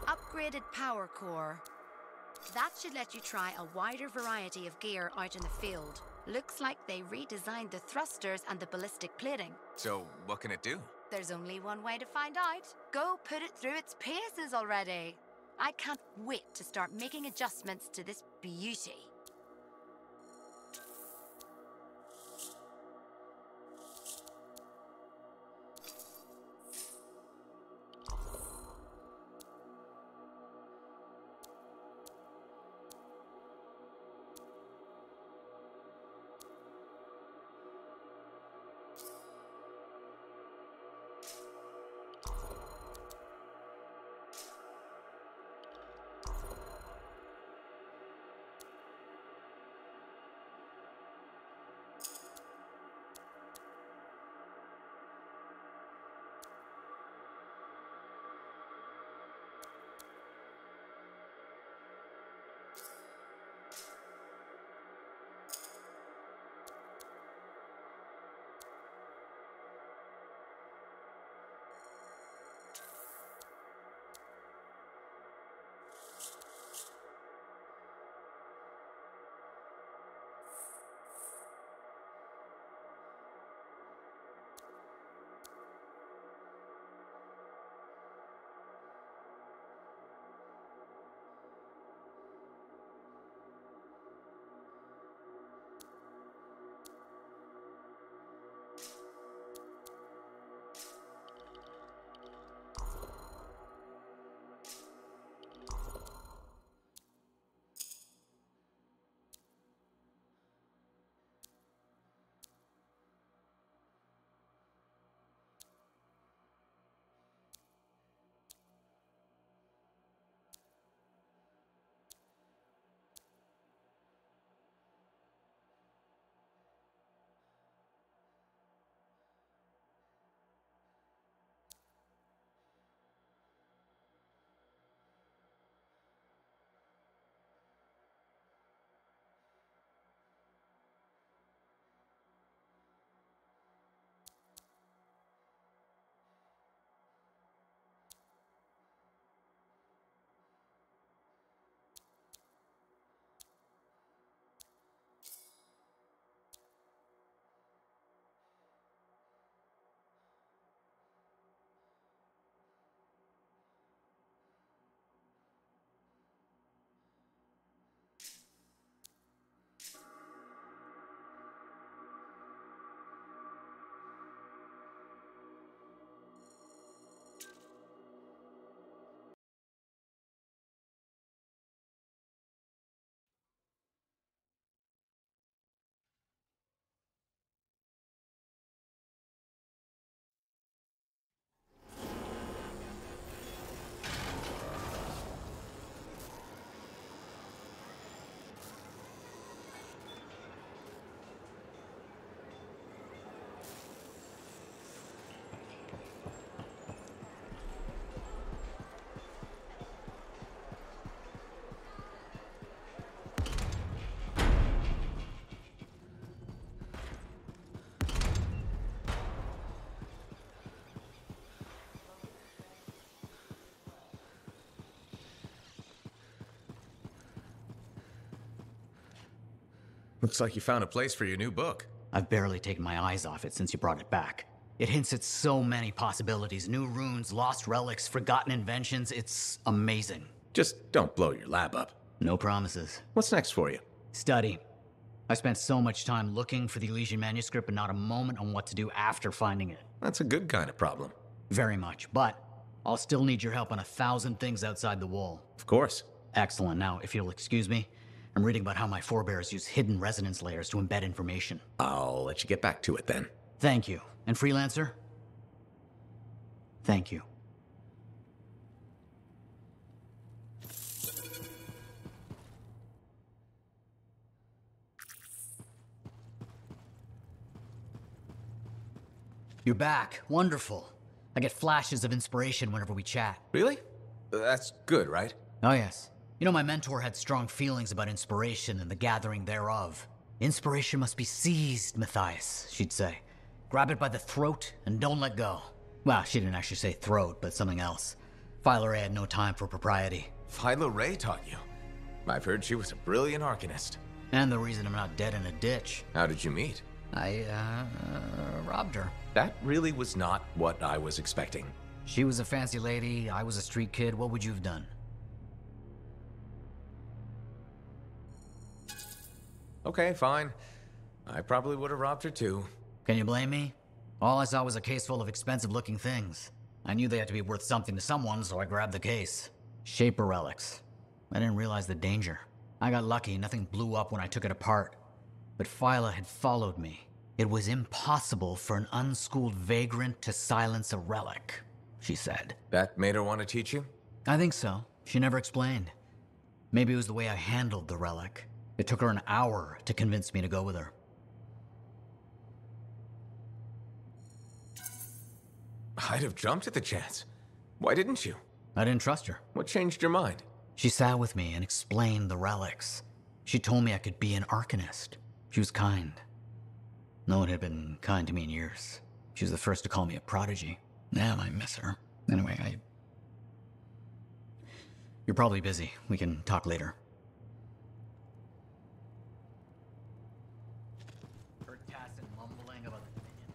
Upgraded power core. That should let you try a wider variety of gear out in the field. Looks like they redesigned the thrusters and the ballistic plating. So, what can it do? There's only one way to find out. Go put it through its paces already. I can't wait to start making adjustments to this beauty. Looks like you found a place for your new book. I've barely taken my eyes off it since you brought it back. It hints at so many possibilities. New runes, lost relics, forgotten inventions. It's amazing. Just don't blow your lab up. No promises. What's next for you? Study. I spent so much time looking for the Elysian manuscript, but not a moment on what to do after finding it. That's a good kind of problem. Very much, but I'll still need your help on 1,000 things outside the wall. Of course. Excellent. Now, if you'll excuse me, I'm reading about how my forebears use hidden resonance layers to embed information. I'll let you get back to it then. Thank you. And Freelancer? Thank you. You're back. Wonderful. I get flashes of inspiration whenever we chat. Really? That's good, right? Oh, yes. You know, my mentor had strong feelings about inspiration and the gathering thereof. Inspiration must be seized, Matthias, she'd say. Grab it by the throat and don't let go. Well, she didn't actually say throat, but something else. Philo Ray had no time for propriety. Philo Ray taught you? I've heard she was a brilliant arcanist. And the reason I'm not dead in a ditch. How did you meet? I, robbed her. That really was not what I was expecting. She was a fancy lady, I was a street kid. What would you have done? Okay, fine. I probably would have robbed her too. Can you blame me? All I saw was a case full of expensive-looking things. I knew they had to be worth something to someone, so I grabbed the case. Shaper relics. I didn't realize the danger. I got lucky, nothing blew up when I took it apart. But Phyla had followed me. It was impossible for an unschooled vagrant to silence a relic, she said. That made her want to teach you? I think so. She never explained. Maybe it was the way I handled the relic. It took her an hour to convince me to go with her. I'd have jumped at the chance. Why didn't you? I didn't trust her. What changed your mind? She sat with me and explained the relics. She told me I could be an arcanist. She was kind. No one had been kind to me in years. She was the first to call me a prodigy. Now I miss her. Anyway, You're probably busy. We can talk later. Heard Tassin mumbling about the Dominion.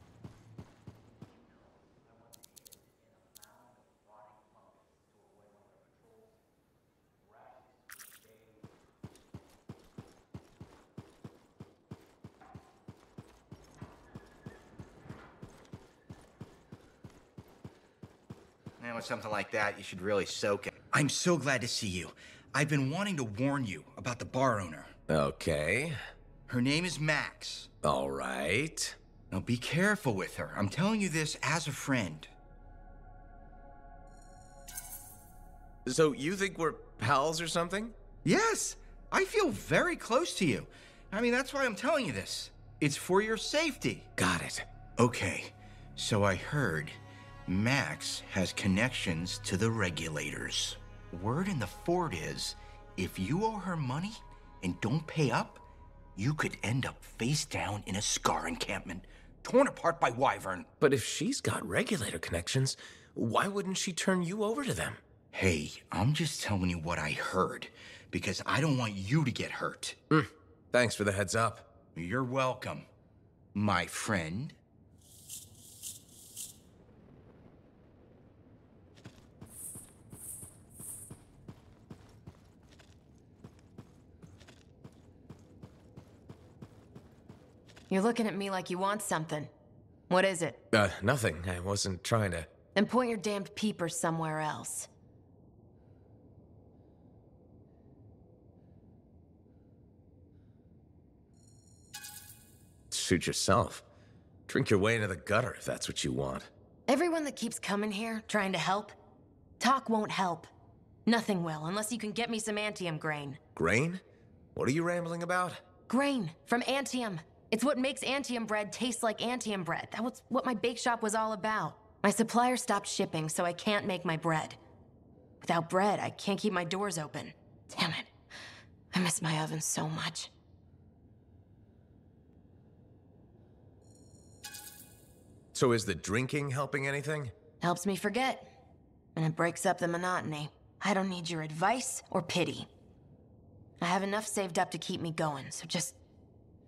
Now, with something like that, you should really soak it. I'm so glad to see you. I've been wanting to warn you about the bar owner. Okay. Her name is Max. All right. Now, be careful with her. I'm telling you this as a friend. So you think we're pals or something? Yes, I feel very close to you. I mean, that's why I'm telling you this. It's for your safety. Got it. Okay, so I heard Max has connections to the regulators. Word in the fort is, if you owe her money and don't pay up, you could end up face down in a Scar encampment, torn apart by Wyvern. But if she's got regulator connections, why wouldn't she turn you over to them? Hey, I'm just telling you what I heard, because I don't want you to get hurt. Thanks for the heads up. You're welcome, my friend. You're looking at me like you want something. What is it? Nothing. I wasn't trying to... Then point your damned peepers somewhere else. Suit yourself. Drink your way into the gutter if that's what you want. Everyone that keeps coming here, trying to help, talk won't help. Nothing will, unless you can get me some Antium grain. Grain? What are you rambling about? Grain, from Antium. It's what makes Antium bread taste like Antium bread. That was what my bake shop was all about. My supplier stopped shipping, so I can't make my bread. Without bread, I can't keep my doors open. Damn it. I miss my oven so much. So is the drinking helping anything? Helps me forget. And it breaks up the monotony. I don't need your advice or pity. I have enough saved up to keep me going, so just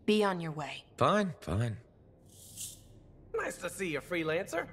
Be on your way. Fine, fine. Nice to see you, freelancer.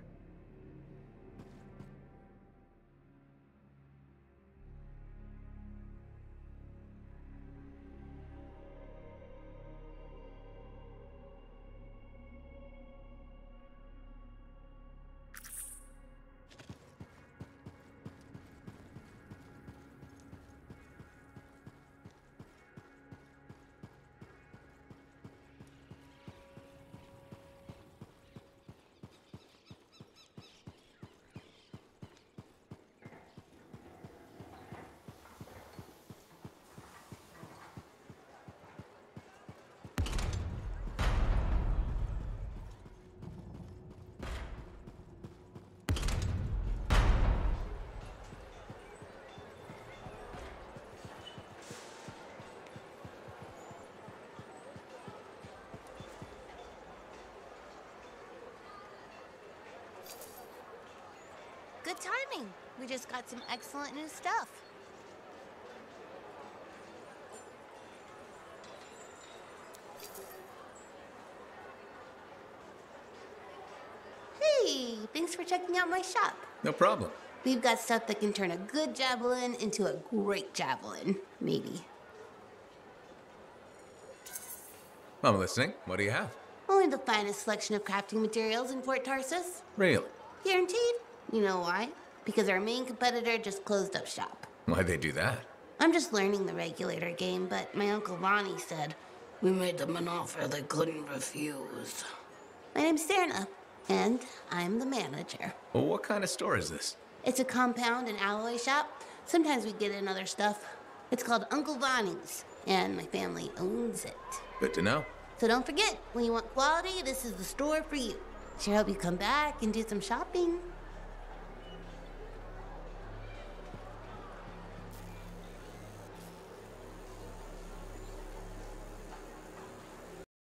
Good timing. We just got some excellent new stuff. Hey, thanks for checking out my shop. No problem. We've got stuff that can turn a good javelin into a great javelin, maybe. I'm listening. What do you have? Only the finest selection of crafting materials in Fort Tarsus. Really? Guaranteed. You know why? Because our main competitor just closed up shop. Why'd they do that? I'm just learning the regulator game, but my Uncle Ronnie said, we made them an offer they couldn't refuse. My name's Serna, and I'm the manager. Well, what kind of store is this? It's a compound and alloy shop. Sometimes we get in other stuff. It's called Uncle Vonnie's, and my family owns it. Good to know. So don't forget, when you want quality, this is the store for you. Sure hope you come back and do some shopping.